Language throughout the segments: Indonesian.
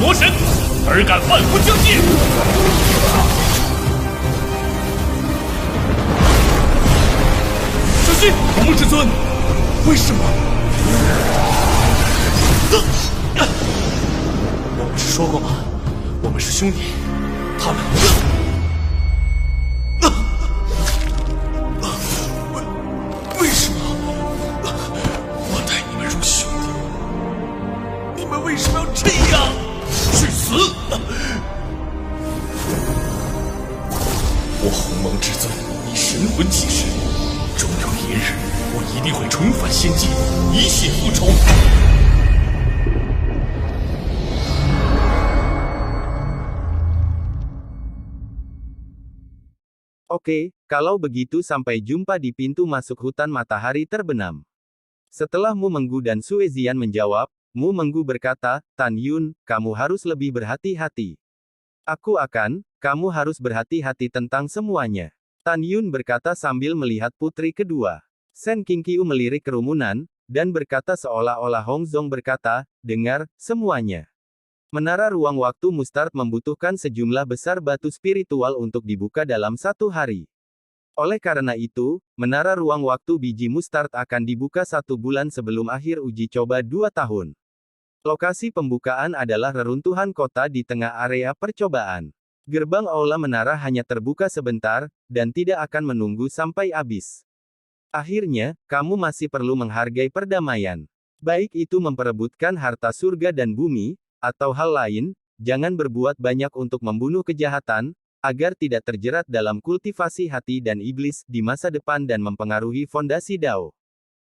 魔神，尔敢万夫将界！小心，红梦至尊！为什么？我不是说过吗？我们是兄弟，他们。为什么？我待你们如兄弟，你们为什么要这样？去死！我鸿蒙至尊以神魂起誓，终有一日，我一定会重返仙界，以血复仇。Oke, kalau begitu sampai jumpa di pintu masuk hutan matahari terbenam. Setelah Mu Menggu dan Suezian menjawab, Mu Menggu berkata, Tan Yun, kamu harus lebih berhati-hati. Kamu harus berhati-hati tentang semuanya. Tan Yun berkata sambil melihat putri kedua. Sen Qingqiu melirik kerumunan, dan berkata seolah-olah Hong Zong berkata, dengar, semuanya. Menara ruang waktu Mustard membutuhkan sejumlah besar batu spiritual untuk dibuka dalam 1 hari. Oleh karena itu, menara ruang waktu biji Mustard akan dibuka 1 bulan sebelum akhir uji coba 2 tahun. Lokasi pembukaan adalah reruntuhan kota di tengah area percobaan. Gerbang aula menara hanya terbuka sebentar, dan tidak akan menunggu sampai habis. Akhirnya, kamu masih perlu menghargai perdamaian. Baik itu memperebutkan harta surga dan bumi, atau hal lain, jangan berbuat banyak untuk membunuh kejahatan, agar tidak terjerat dalam kultivasi hati dan iblis di masa depan dan mempengaruhi fondasi Dao.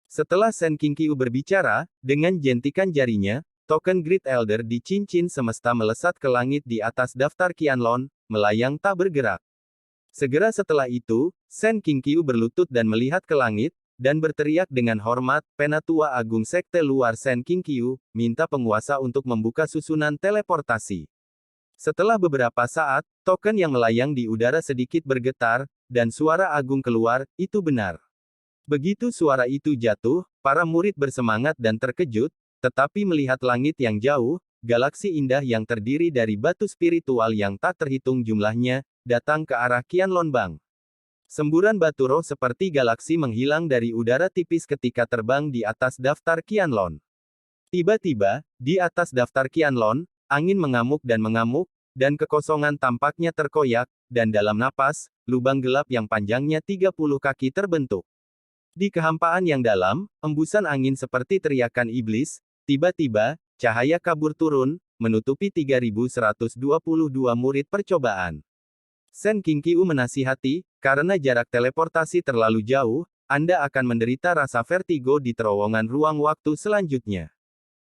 Setelah Sen Qingqiu berbicara, dengan jentikan jarinya, token Great Elder di cincin semesta melesat ke langit di atas daftar Qianlong, melayang tak bergerak. Segera setelah itu, Sen Qingqiu berlutut dan melihat ke langit, dan berteriak dengan hormat, Penatua Agung Sekte Luar Sen Qingqiu, minta penguasa untuk membuka susunan teleportasi. Setelah beberapa saat, token yang melayang di udara sedikit bergetar, dan suara agung keluar, itu benar. Begitu suara itu jatuh, para murid bersemangat dan terkejut, tetapi melihat langit yang jauh, galaksi indah yang terdiri dari batu spiritual yang tak terhitung jumlahnya, datang ke arah Qianlong. Semburan batu roh seperti galaksi menghilang dari udara tipis ketika terbang di atas daftar Qianlong. Tiba-tiba, di atas daftar Qianlong, angin mengamuk, dan kekosongan tampaknya terkoyak, dan dalam napas, lubang gelap yang panjangnya 30 kaki terbentuk. Di kehampaan yang dalam, embusan angin seperti teriakan iblis, tiba-tiba, cahaya kabur turun, menutupi 3122 murid percobaan. Sen Qingqiu menasihati, karena jarak teleportasi terlalu jauh, Anda akan menderita rasa vertigo di terowongan ruang waktu selanjutnya.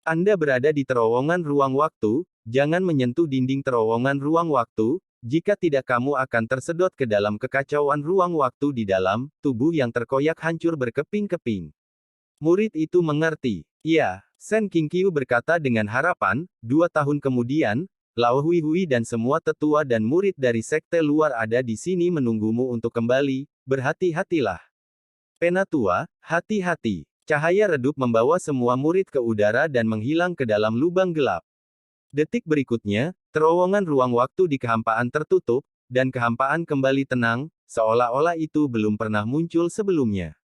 Anda berada di terowongan ruang waktu, jangan menyentuh dinding terowongan ruang waktu, jika tidak kamu akan tersedot ke dalam kekacauan ruang waktu di dalam, tubuh yang terkoyak hancur berkeping-keping. Murid itu mengerti. Ya, Sen Qingqiu berkata dengan harapan, 2 tahun kemudian, Lao Hui dan semua tetua dan murid dari sekte luar ada di sini menunggumu untuk kembali, berhati-hatilah. Penatua, hati-hati. Cahaya redup membawa semua murid ke udara dan menghilang ke dalam lubang gelap. Detik berikutnya, terowongan ruang waktu di kehampaan tertutup, dan kehampaan kembali tenang, seolah-olah itu belum pernah muncul sebelumnya.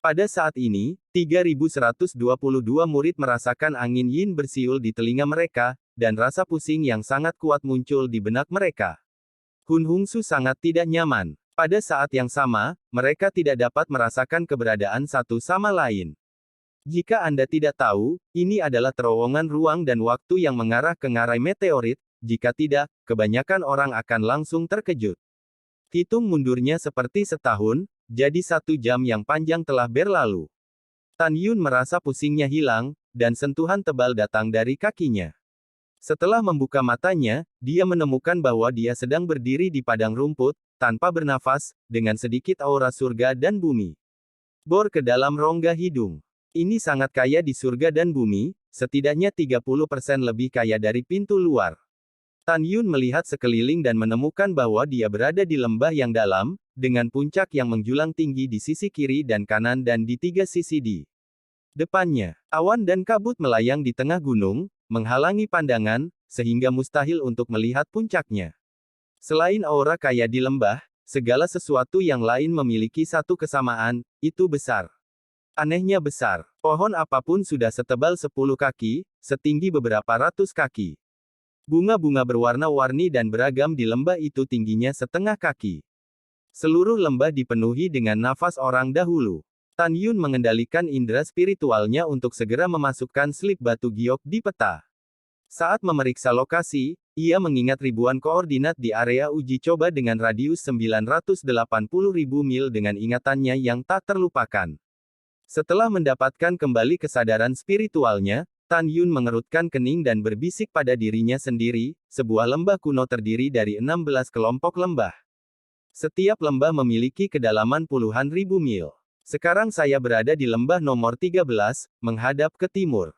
Pada saat ini, 3122 murid merasakan angin yin bersiul di telinga mereka, dan rasa pusing yang sangat kuat muncul di benak mereka. Hun Hongsu sangat tidak nyaman. Pada saat yang sama, mereka tidak dapat merasakan keberadaan satu sama lain. Jika Anda tidak tahu, ini adalah terowongan ruang dan waktu yang mengarah ke ngarai meteorit, jika tidak, kebanyakan orang akan langsung terkejut. Hitung mundurnya seperti setahun, jadi 1 jam yang panjang telah berlalu. Tan Yun merasa pusingnya hilang, dan sentuhan tebal datang dari kakinya. Setelah membuka matanya, dia menemukan bahwa dia sedang berdiri di padang rumput, tanpa bernafas, dengan sedikit aura surga dan bumi. Bor ke dalam rongga hidung. Ini sangat kaya di surga dan bumi, setidaknya 30% lebih kaya dari pintu luar. Tan Yun melihat sekeliling dan menemukan bahwa dia berada di lembah yang dalam, dengan puncak yang menjulang tinggi di sisi kiri dan kanan dan di 3 sisi di depannya. Awan dan kabut melayang di tengah gunung, menghalangi pandangan, sehingga mustahil untuk melihat puncaknya. Selain aura kaya di lembah, segala sesuatu yang lain memiliki satu kesamaan, itu besar. Anehnya besar. Pohon apapun sudah setebal 10 kaki, setinggi beberapa ratus kaki. Bunga-bunga berwarna-warni dan beragam di lembah itu tingginya setengah kaki. Seluruh lembah dipenuhi dengan nafas orang dahulu. Tan Yun mengendalikan indera spiritualnya untuk segera memasukkan slip batu giok di peta. Saat memeriksa lokasi, ia mengingat ribuan koordinat di area uji coba dengan radius 980.000 mil dengan ingatannya yang tak terlupakan. Setelah mendapatkan kembali kesadaran spiritualnya, Tan Yun mengerutkan kening dan berbisik pada dirinya sendiri, sebuah lembah kuno terdiri dari 16 kelompok lembah. Setiap lembah memiliki kedalaman puluhan ribu mil. Sekarang saya berada di lembah nomor 13, menghadap ke timur.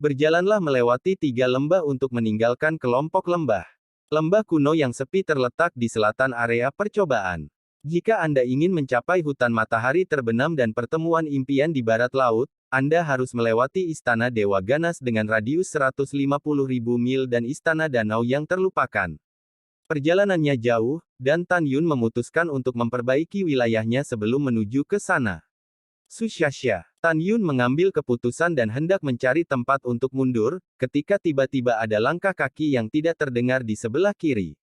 Berjalanlah melewati 3 lembah untuk meninggalkan kelompok lembah. Lembah kuno yang sepi terletak di selatan area percobaan. Jika Anda ingin mencapai hutan matahari terbenam dan pertemuan impian di barat laut, Anda harus melewati Istana Dewa Ganas dengan radius 150.000 mil dan Istana Danau yang terlupakan. Perjalanannya jauh, dan Tan Yun memutuskan untuk memperbaiki wilayahnya sebelum menuju ke sana. Susyasya. Tan Yun mengambil keputusan dan hendak mencari tempat untuk mundur, ketika tiba-tiba ada langkah kaki yang tidak terdengar di sebelah kiri.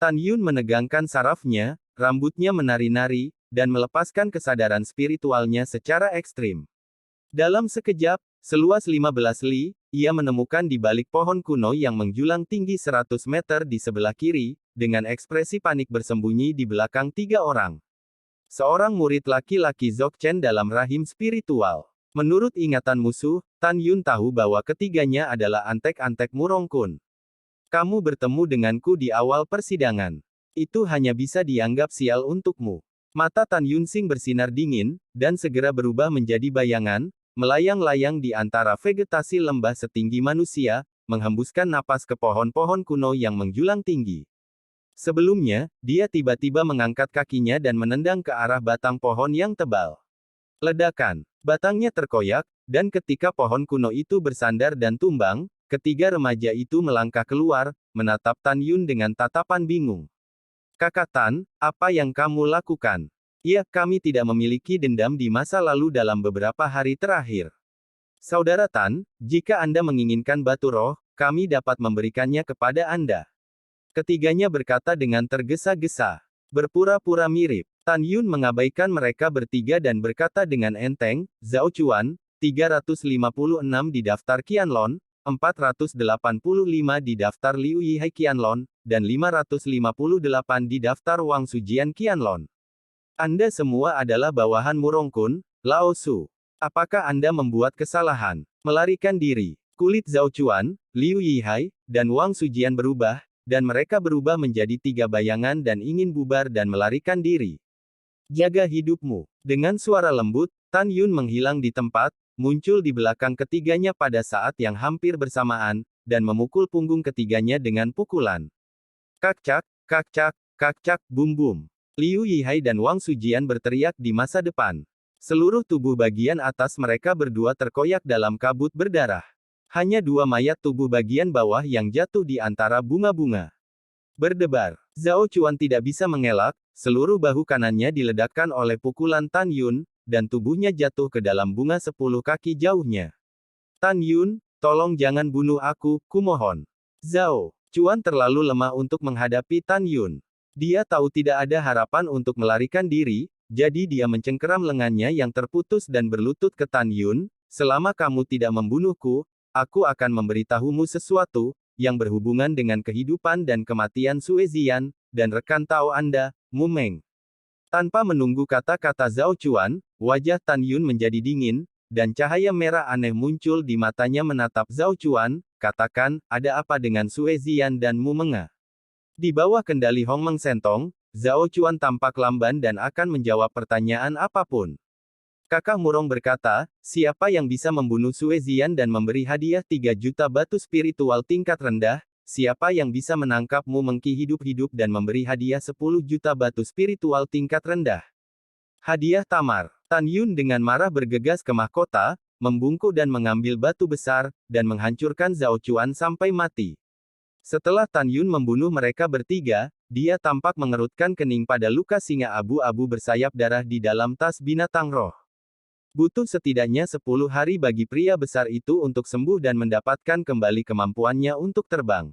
Tan Yun menegangkan sarafnya, rambutnya menari-nari, dan melepaskan kesadaran spiritualnya secara ekstrim. Dalam sekejap, seluas 15 li, ia menemukan di balik pohon kuno yang menjulang tinggi 100 meter di sebelah kiri, dengan ekspresi panik bersembunyi di belakang 3 orang. Seorang murid laki-laki Dzogchen dalam rahim spiritual. Menurut ingatan musuh, Tan Yun tahu bahwa ketiganya adalah antek-antek Murongkun. Kamu bertemu denganku di awal persidangan. Itu hanya bisa dianggap sial untukmu. Mata Tan Yunsing bersinar dingin, dan segera berubah menjadi bayangan, melayang-layang di antara vegetasi lembah setinggi manusia, menghembuskan napas ke pohon-pohon kuno yang menjulang tinggi. Sebelumnya, dia tiba-tiba mengangkat kakinya dan menendang ke arah batang pohon yang tebal. Ledakan. Batangnya terkoyak, dan ketika pohon kuno itu bersandar dan tumbang, ketiga remaja itu melangkah keluar, menatap Tan Yun dengan tatapan bingung. Kakak Tan, apa yang kamu lakukan? Ya, kami tidak memiliki dendam di masa lalu dalam beberapa hari terakhir. Saudara Tan, jika Anda menginginkan batu roh, kami dapat memberikannya kepada Anda. Ketiganya berkata dengan tergesa-gesa. Berpura-pura mirip. Tan Yun mengabaikan mereka bertiga dan berkata dengan enteng, Zhao Chuan, 356 di daftar Qianlong, 485 di daftar Liu Yihai Qianlong, dan 558 di daftar Wang Sujian Qianlong. Anda semua adalah bawahan Murongkun, Lao Su. Apakah Anda membuat kesalahan? Melarikan diri. Kulit Zhao Chuan, Liu Yihai, dan Wang Sujian berubah, dan mereka berubah menjadi 3 bayangan dan ingin bubar dan melarikan diri. Jaga hidupmu. Dengan suara lembut, Tan Yun menghilang di tempat, muncul di belakang ketiganya pada saat yang hampir bersamaan, dan memukul punggung ketiganya dengan pukulan. Kakcak, kakcak, kakcak, bum-bum. Liu Yihai dan Wang Sujian berteriak di masa depan. Seluruh tubuh bagian atas mereka berdua terkoyak dalam kabut berdarah. Hanya 2 mayat tubuh bagian bawah yang jatuh di antara bunga-bunga. Berdebar. Zhao Chuan tidak bisa mengelak, seluruh bahu kanannya diledakkan oleh pukulan Tan Yun, dan tubuhnya jatuh ke dalam bunga 10 kaki jauhnya. Tan Yun, tolong jangan bunuh aku, kumohon. Zhao Chuan terlalu lemah untuk menghadapi Tan Yun. Dia tahu tidak ada harapan untuk melarikan diri, jadi dia mencengkeram lengannya yang terputus dan berlutut ke Tan Yun, selama kamu tidak membunuhku, aku akan memberitahumu sesuatu, yang berhubungan dengan kehidupan dan kematian Suezian, dan rekan Tao Anda, Mu Meng. Tanpa menunggu kata-kata Zhao Chuan, wajah Tan Yun menjadi dingin, dan cahaya merah aneh muncul di matanya menatap Zhao Chuan, katakan, ada apa dengan Suezian dan Mu Meng? Di bawah kendali Hong Meng Sentong, Zhao Chuan tampak lamban dan akan menjawab pertanyaan apapun. Kakak Murong berkata, siapa yang bisa membunuh Suezian dan memberi hadiah 3 juta batu spiritual tingkat rendah, siapa yang bisa menangkap Mu Mengki hidup-hidup dan memberi hadiah 10 juta batu spiritual tingkat rendah. Hadiah tamar. Tan Yun dengan marah bergegas ke mahkota, membungkuk dan mengambil batu besar, dan menghancurkan Zhao Chuan sampai mati. Setelah Tan Yun membunuh mereka bertiga, dia tampak mengerutkan kening pada luka singa abu-abu bersayap darah di dalam tas binatang roh. Butuh setidaknya 10 hari bagi pria besar itu untuk sembuh dan mendapatkan kembali kemampuannya untuk terbang.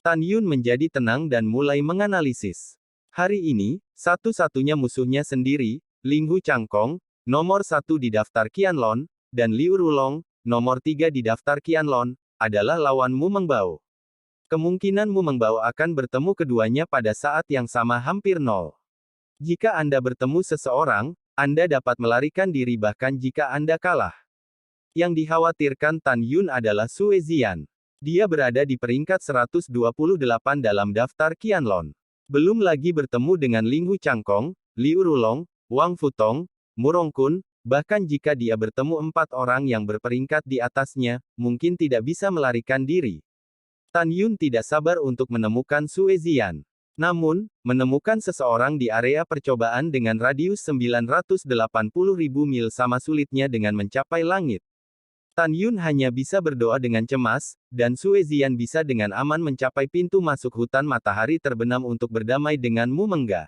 Tan Yun menjadi tenang dan mulai menganalisis. Hari ini, satu-satunya musuhnya sendiri, Ling Hu Changkong, nomor 1 di daftar Qianlong, dan Liu Rulong, nomor 3 di daftar Qianlong, adalah lawan Mu Mengbao. Kemungkinan Mu Mengbao akan bertemu keduanya pada saat yang sama hampir nol. Jika Anda bertemu seseorang, Anda dapat melarikan diri bahkan jika Anda kalah. Yang dikhawatirkan Tan Yun adalah Sue Zian. Dia berada di peringkat 128 dalam daftar Qianlong. Belum lagi bertemu dengan Ling Hu Changkong, Liu Rulong, Wang Futong, Mu Rongkun, bahkan jika dia bertemu 4 orang yang berperingkat di atasnya, mungkin tidak bisa melarikan diri. Tan Yun tidak sabar untuk menemukan Sue Zian. Namun, menemukan seseorang di area percobaan dengan radius 980.000 mil sama sulitnya dengan mencapai langit. Tan Yun hanya bisa berdoa dengan cemas, dan Sue Zian bisa dengan aman mencapai pintu masuk hutan matahari terbenam untuk berdamai dengan Mu Mengga.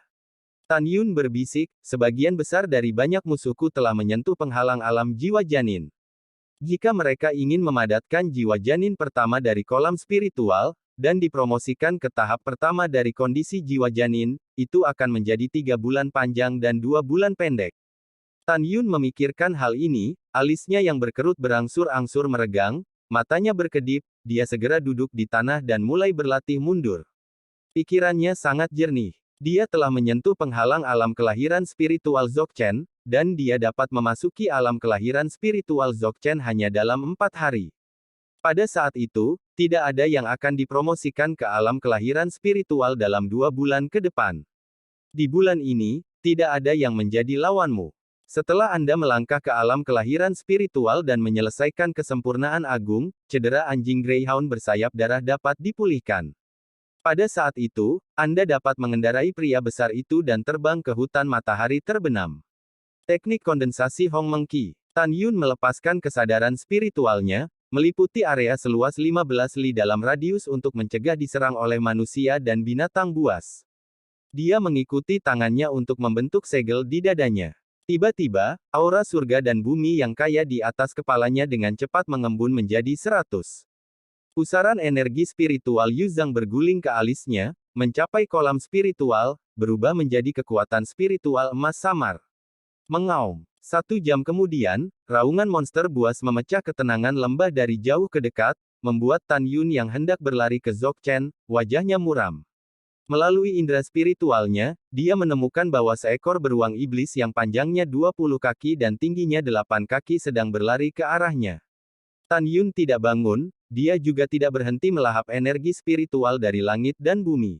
Tan Yun berbisik, sebagian besar dari banyak musuhku telah menyentuh penghalang alam jiwa janin. Jika mereka ingin memadatkan jiwa janin pertama dari kolam spiritual, dan dipromosikan ke tahap pertama dari kondisi jiwa janin, itu akan menjadi 3 bulan panjang dan 2 bulan pendek. Tan Yun memikirkan hal ini, alisnya yang berkerut berangsur-angsur meregang, matanya berkedip, dia segera duduk di tanah dan mulai berlatih mundur. Pikirannya sangat jernih. Dia telah menyentuh penghalang alam kelahiran spiritual Dzogchen, dan dia dapat memasuki alam kelahiran spiritual Dzogchen hanya dalam 4 hari. Pada saat itu, tidak ada yang akan dipromosikan ke alam kelahiran spiritual dalam 2 bulan ke depan. Di bulan ini, tidak ada yang menjadi lawanmu. Setelah Anda melangkah ke alam kelahiran spiritual dan menyelesaikan kesempurnaan agung, cedera anjing Greyhound bersayap darah dapat dipulihkan. Pada saat itu, Anda dapat mengendarai pria besar itu dan terbang ke hutan matahari terbenam. Teknik kondensasi Hong Meng Qi. Tan Yun melepaskan kesadaran spiritualnya, meliputi area seluas 15 li dalam radius untuk mencegah diserang oleh manusia dan binatang buas. Dia mengikuti tangannya untuk membentuk segel di dadanya. Tiba-tiba, aura surga dan bumi yang kaya di atas kepalanya dengan cepat mengembun menjadi 100. Pusaran energi spiritual Yuzhang berguling ke alisnya, mencapai kolam spiritual, berubah menjadi kekuatan spiritual emas samar. Mengaum. 1 jam kemudian, raungan monster buas memecah ketenangan lembah dari jauh ke dekat, membuat Tan Yun yang hendak berlari ke Dzogchen, wajahnya muram. Melalui indera spiritualnya, dia menemukan bahwa seekor beruang iblis yang panjangnya 20 kaki dan tingginya 8 kaki sedang berlari ke arahnya. Tan Yun tidak bangun, dia juga tidak berhenti melahap energi spiritual dari langit dan bumi.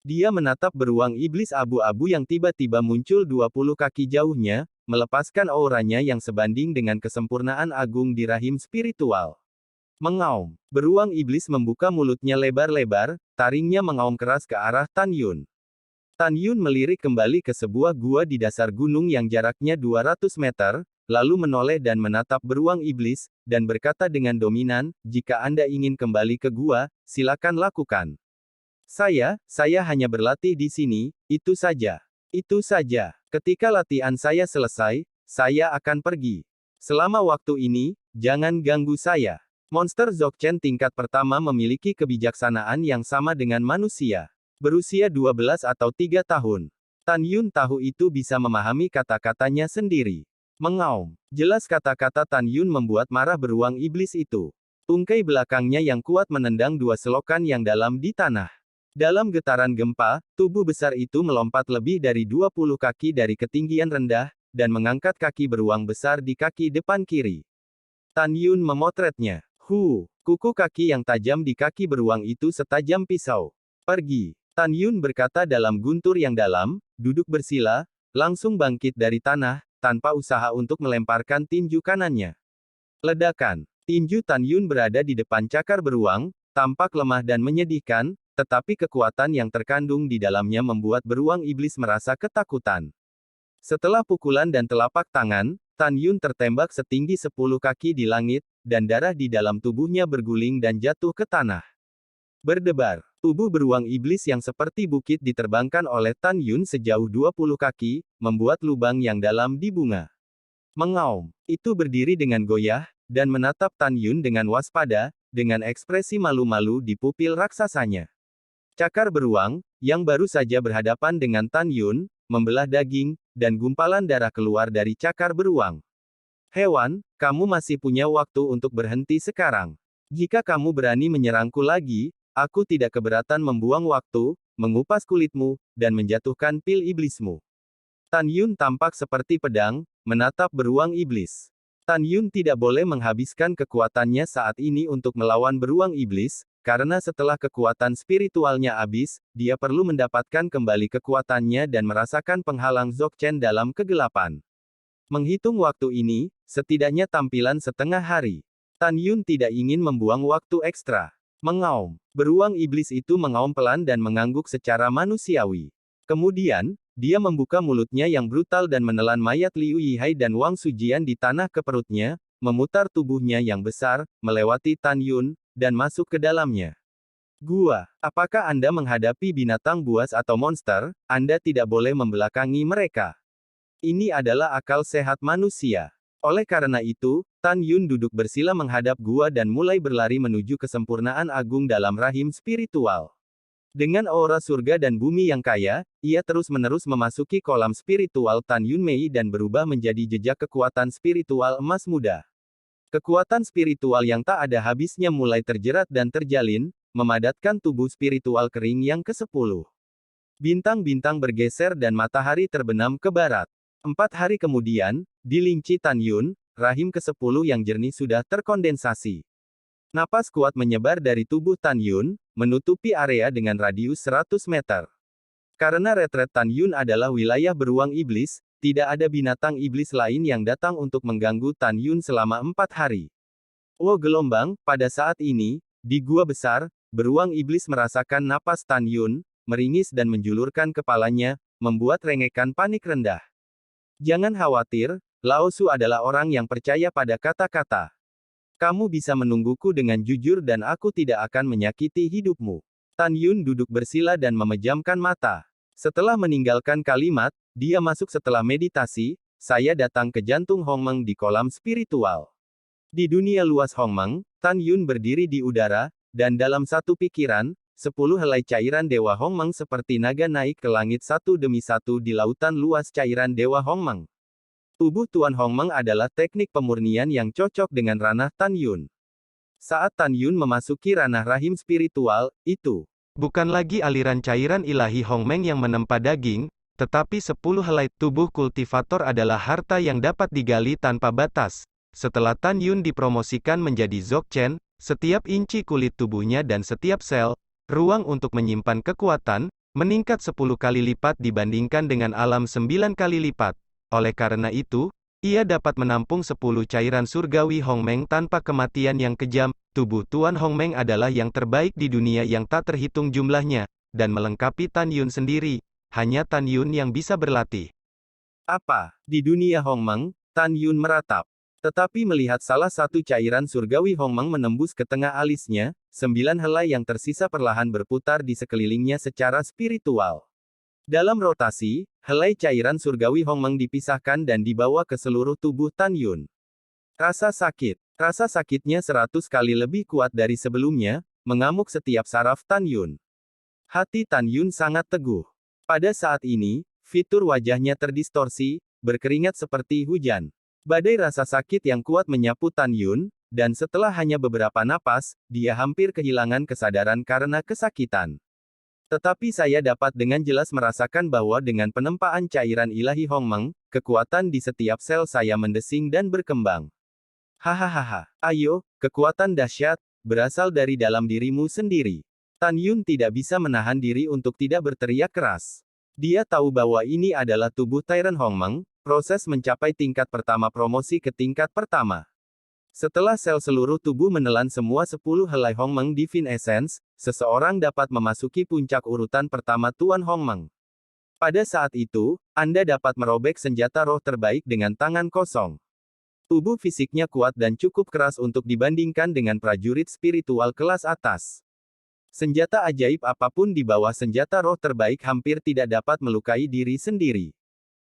Dia menatap beruang iblis abu-abu yang tiba-tiba muncul 20 kaki jauhnya, melepaskan auranya yang sebanding dengan kesempurnaan agung di rahim spiritual. Mengaum. Beruang iblis membuka mulutnya lebar-lebar, taringnya mengaum keras ke arah Tan Yun. Tan Yun melirik kembali ke sebuah gua di dasar gunung yang jaraknya 200 meter, lalu menoleh dan menatap beruang iblis, dan berkata dengan dominan, "Jika Anda ingin kembali ke gua, silakan lakukan. Saya hanya berlatih di sini, itu saja. Itu saja. Ketika latihan saya selesai, saya akan pergi. Selama waktu ini, jangan ganggu saya." Monster Dzogchen tingkat pertama memiliki kebijaksanaan yang sama dengan manusia. Berusia 12 atau 3 tahun. Tan Yun tahu itu bisa memahami kata-katanya sendiri. Mengaum. Jelas kata-kata Tan Yun membuat marah beruang iblis itu. Tungkai belakangnya yang kuat menendang 2 selokan yang dalam di tanah. Dalam getaran gempa, tubuh besar itu melompat lebih dari 20 kaki dari ketinggian rendah, dan mengangkat kaki beruang besar di kaki depan kiri. Tan Yun memotretnya. Kuku kaki yang tajam di kaki beruang itu setajam pisau. Pergi. Tan Yun berkata dalam guntur yang dalam, duduk bersila, langsung bangkit dari tanah, tanpa usaha untuk melemparkan tinju kanannya. Ledakan. Tinju Tan Yun berada di depan cakar beruang, tampak lemah dan menyedihkan, tetapi kekuatan yang terkandung di dalamnya membuat beruang iblis merasa ketakutan. Setelah pukulan dan telapak tangan, Tan Yun tertembak setinggi 10 kaki di langit, dan darah di dalam tubuhnya berguling dan jatuh ke tanah. Berdebar, tubuh beruang iblis yang seperti bukit diterbangkan oleh Tan Yun sejauh 20 kaki, membuat lubang yang dalam di bunga. Mengaum, itu berdiri dengan goyah, dan menatap Tan Yun dengan waspada, dengan ekspresi malu-malu di pupil raksasanya. Cakar beruang, yang baru saja berhadapan dengan Tan Yun, membelah daging, dan gumpalan darah keluar dari cakar beruang. Hewan, kamu masih punya waktu untuk berhenti sekarang. Jika kamu berani menyerangku lagi, aku tidak keberatan membuang waktu, mengupas kulitmu, dan menjatuhkan pil iblismu. Tan Yun tampak seperti pedang, menatap beruang iblis. Tan Yun tidak boleh menghabiskan kekuatannya saat ini untuk melawan beruang iblis, karena setelah kekuatan spiritualnya habis, dia perlu mendapatkan kembali kekuatannya dan merasakan penghalang Dzogchen dalam kegelapan. Menghitung waktu ini, setidaknya tampilan setengah hari. Tan Yun tidak ingin membuang waktu ekstra. Mengaum. Beruang iblis itu mengaum pelan dan mengangguk secara manusiawi. Kemudian, dia membuka mulutnya yang brutal dan menelan mayat Liu Yihai dan Wang Sujian di tanah ke perutnya, memutar tubuhnya yang besar, melewati Tan Yun, dan masuk ke dalamnya. Gua, apakah Anda menghadapi binatang buas atau monster? Anda tidak boleh membelakangi mereka. Ini adalah akal sehat manusia. Oleh karena itu, Tan Yun duduk bersila menghadap gua dan mulai berlari menuju kesempurnaan agung dalam rahim spiritual. Dengan aura surga dan bumi yang kaya, ia terus-menerus memasuki kolam spiritual Tan Yun Mei dan berubah menjadi jejak kekuatan spiritual emas muda. Kekuatan spiritual yang tak ada habisnya mulai terjerat dan terjalin, memadatkan tubuh spiritual kering yang ke-10. Bintang-bintang bergeser dan matahari terbenam ke barat. 4 hari kemudian, di Lingchi Tan Yun, rahim ke-10 yang jernih sudah terkondensasi. Napas kuat menyebar dari tubuh Tan Yun, menutupi area dengan radius 100 meter. Karena retret Tan Yun adalah wilayah beruang iblis, tidak ada binatang iblis lain yang datang untuk mengganggu Tan Yun selama 4 hari. Oh gelombang, pada saat ini, di gua besar, beruang iblis merasakan napas Tan Yun, meringis dan menjulurkan kepalanya, membuat rengekan panik rendah. Jangan khawatir, Lao Su adalah orang yang percaya pada kata-kata. Kamu bisa menungguku dengan jujur dan aku tidak akan menyakiti hidupmu. Tan Yun duduk bersila dan memejamkan mata. Setelah meninggalkan kalimat, dia masuk setelah meditasi, saya datang ke jantung Hongmeng di kolam spiritual. Di dunia luas Hongmeng, Tan Yun berdiri di udara, dan dalam satu pikiran, 10 helai cairan Dewa Hongmeng seperti naga naik ke langit satu demi satu di lautan luas cairan Dewa Hongmeng. Tubuh Tuan Hongmeng adalah teknik pemurnian yang cocok dengan ranah Tan Yun. Saat Tan Yun memasuki ranah rahim spiritual, itu bukan lagi aliran cairan ilahi Hongmeng yang menempa daging, tetapi 10 helai tubuh kultivator adalah harta yang dapat digali tanpa batas. Setelah Tan Yun dipromosikan menjadi Dzogchen, setiap inci kulit tubuhnya dan setiap sel, ruang untuk menyimpan kekuatan, meningkat 10 kali lipat dibandingkan dengan alam 9 kali lipat. Oleh karena itu, ia dapat menampung 10 cairan surgawi Hongmeng tanpa kematian yang kejam. Tubuh Tuan Hongmeng adalah yang terbaik di dunia yang tak terhitung jumlahnya, dan melengkapi Tan Yun sendiri. Hanya Tan Yun yang bisa berlatih. Apa? Di dunia Hongmeng, Tan Yun meratap. Tetapi melihat salah satu cairan surgawi Hongmeng menembus ke tengah alisnya, 9 helai yang tersisa perlahan berputar di sekelilingnya secara spiritual. Dalam rotasi, helai cairan surgawi Hongmeng dipisahkan dan dibawa ke seluruh tubuh Tan Yun. Rasa sakitnya 100 kali lebih kuat dari sebelumnya, mengamuk setiap saraf Tan Yun. Hati Tan Yun sangat teguh. Pada saat ini, fitur wajahnya terdistorsi, berkeringat seperti hujan. Badai rasa sakit yang kuat menyapu Tan Yun, dan setelah hanya beberapa napas, dia hampir kehilangan kesadaran karena kesakitan. Tetapi saya dapat dengan jelas merasakan bahwa dengan penempaan cairan ilahi Hongmeng, kekuatan di setiap sel saya mendesing dan berkembang. Hahaha, ayo, kekuatan dahsyat, berasal dari dalam dirimu sendiri. Tan Yun tidak bisa menahan diri untuk tidak berteriak keras. Dia tahu bahwa ini adalah tubuh Tyrant Hongmeng, proses mencapai tingkat pertama promosi ke tingkat pertama. Setelah sel seluruh tubuh menelan semua 10 helai Hongmeng Divine Essence, seseorang dapat memasuki puncak urutan pertama Tuan Hongmeng. Pada saat itu, Anda dapat merobek senjata roh terbaik dengan tangan kosong. Tubuh fisiknya kuat dan cukup keras untuk dibandingkan dengan prajurit spiritual kelas atas. Senjata ajaib apapun di bawah senjata roh terbaik hampir tidak dapat melukai diri sendiri.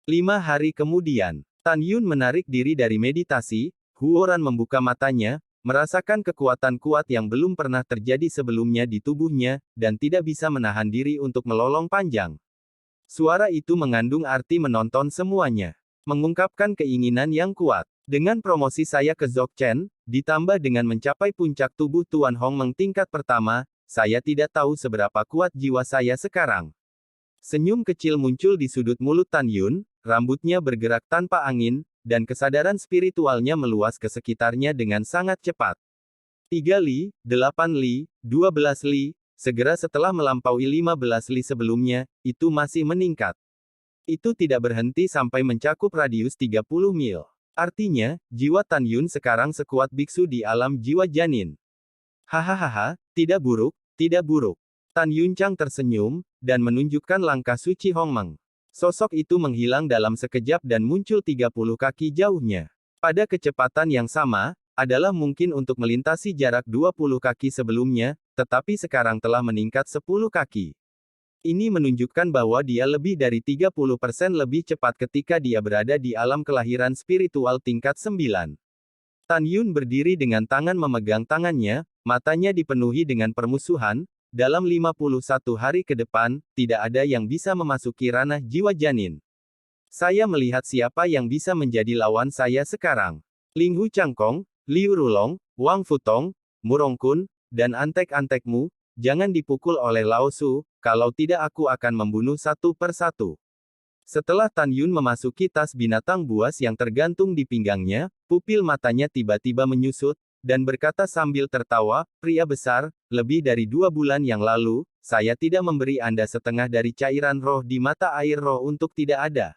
5 hari kemudian, Tan Yun menarik diri dari meditasi, Huoran membuka matanya, merasakan kekuatan kuat yang belum pernah terjadi sebelumnya di tubuhnya, dan tidak bisa menahan diri untuk melolong panjang. Suara itu mengandung arti menonton semuanya. Mengungkapkan keinginan yang kuat. Dengan promosi saya ke Dzogchen, ditambah dengan mencapai puncak tubuh Tuan Hongmeng tingkat pertama, saya tidak tahu seberapa kuat jiwa saya sekarang. Senyum kecil muncul di sudut mulut Tan Yun, rambutnya bergerak tanpa angin, dan kesadaran spiritualnya meluas ke sekitarnya dengan sangat cepat. 3 li, 8 li, 12 li, segera setelah melampaui 15 li sebelumnya, itu masih meningkat. Itu tidak berhenti sampai mencakup radius 30 mil. Artinya, jiwa Tan Yun sekarang sekuat biksu di alam jiwa janin. Hahaha, tidak buruk, tidak buruk. Tan Yun Chang tersenyum, dan menunjukkan langkah suci Hongmeng. Sosok itu menghilang dalam sekejap dan muncul 30 kaki jauhnya. Pada kecepatan yang sama, adalah mungkin untuk melintasi jarak 20 kaki sebelumnya, tetapi sekarang telah meningkat 10 kaki. Ini menunjukkan bahwa dia lebih dari 30% lebih cepat ketika dia berada di alam kelahiran spiritual tingkat 9. Tan Yun berdiri dengan tangan memegang tangannya, matanya dipenuhi dengan permusuhan. Dalam 51 hari ke depan, tidak ada yang bisa memasuki ranah jiwa janin. Saya melihat siapa yang bisa menjadi lawan saya sekarang. Ling Hu Changkong, Liu Rulong, Wang Futong, Murong Kun, dan antek-antekmu, jangan dipukul oleh Lao Su, kalau tidak aku akan membunuh satu persatu. Setelah Tan Yun memasuki tas binatang buas yang tergantung di pinggangnya, pupil matanya tiba-tiba menyusut, dan berkata sambil tertawa, pria besar, lebih dari 2 bulan yang lalu, saya tidak memberi Anda setengah dari cairan roh di mata air roh untuk tidak ada.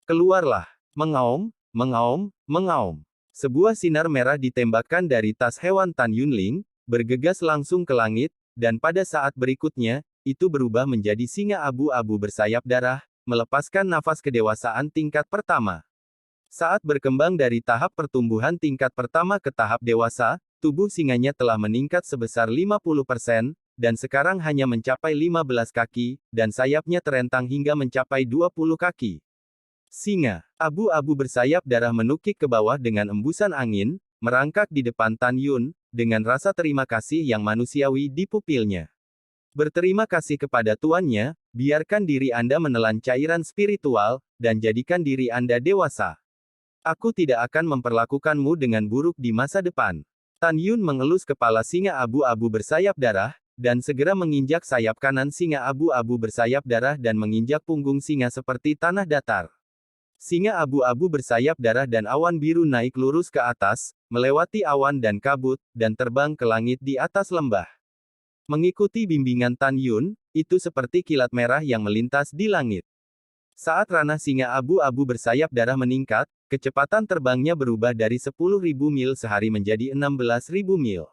Keluarlah. Mengaum, mengaum, mengaum. Sebuah sinar merah ditembakkan dari tas hewan Tan Yunling, bergegas langsung ke langit, dan pada saat berikutnya, itu berubah menjadi singa abu-abu bersayap darah, melepaskan nafas kedewasaan tingkat pertama. Saat berkembang dari tahap pertumbuhan tingkat pertama ke tahap dewasa, tubuh singanya telah meningkat sebesar 50%, dan sekarang hanya mencapai 15 kaki, dan sayapnya terentang hingga mencapai 20 kaki. Singa abu-abu bersayap darah menukik ke bawah dengan embusan angin, merangkak di depan Tan Yun, dengan rasa terima kasih yang manusiawi di pupilnya. Berterima kasih kepada tuannya, biarkan diri Anda menelan cairan spiritual, dan jadikan diri Anda dewasa. Aku tidak akan memperlakukanmu dengan buruk di masa depan. Tan Yun mengelus kepala singa abu-abu bersayap darah, dan segera menginjak sayap kanan singa abu-abu bersayap darah dan menginjak punggung singa seperti tanah datar. Singa abu-abu bersayap darah dan awan biru naik lurus ke atas, melewati awan dan kabut, dan terbang ke langit di atas lembah. Mengikuti bimbingan Tan Yun, itu seperti kilat merah yang melintas di langit. Saat ranah singa abu-abu bersayap darah meningkat, kecepatan terbangnya berubah dari 10.000 mil sehari menjadi 16.000 mil.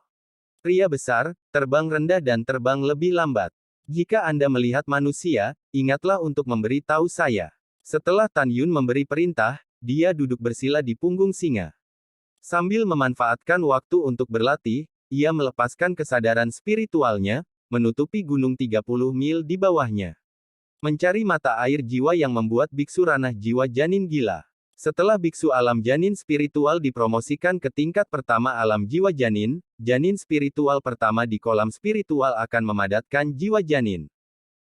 Pria besar, terbang rendah dan terbang lebih lambat. Jika Anda melihat manusia, ingatlah untuk memberi tahu saya. Setelah Tan Yun memberi perintah, dia duduk bersila di punggung singa. Sambil memanfaatkan waktu untuk berlatih, ia melepaskan kesadaran spiritualnya, menutupi gunung 30 mil di bawahnya. Mencari mata air jiwa yang membuat biksu ranah jiwa janin gila. Setelah biksu alam janin spiritual dipromosikan ke tingkat pertama alam jiwa janin spiritual pertama di kolam spiritual akan memadatkan jiwa janin.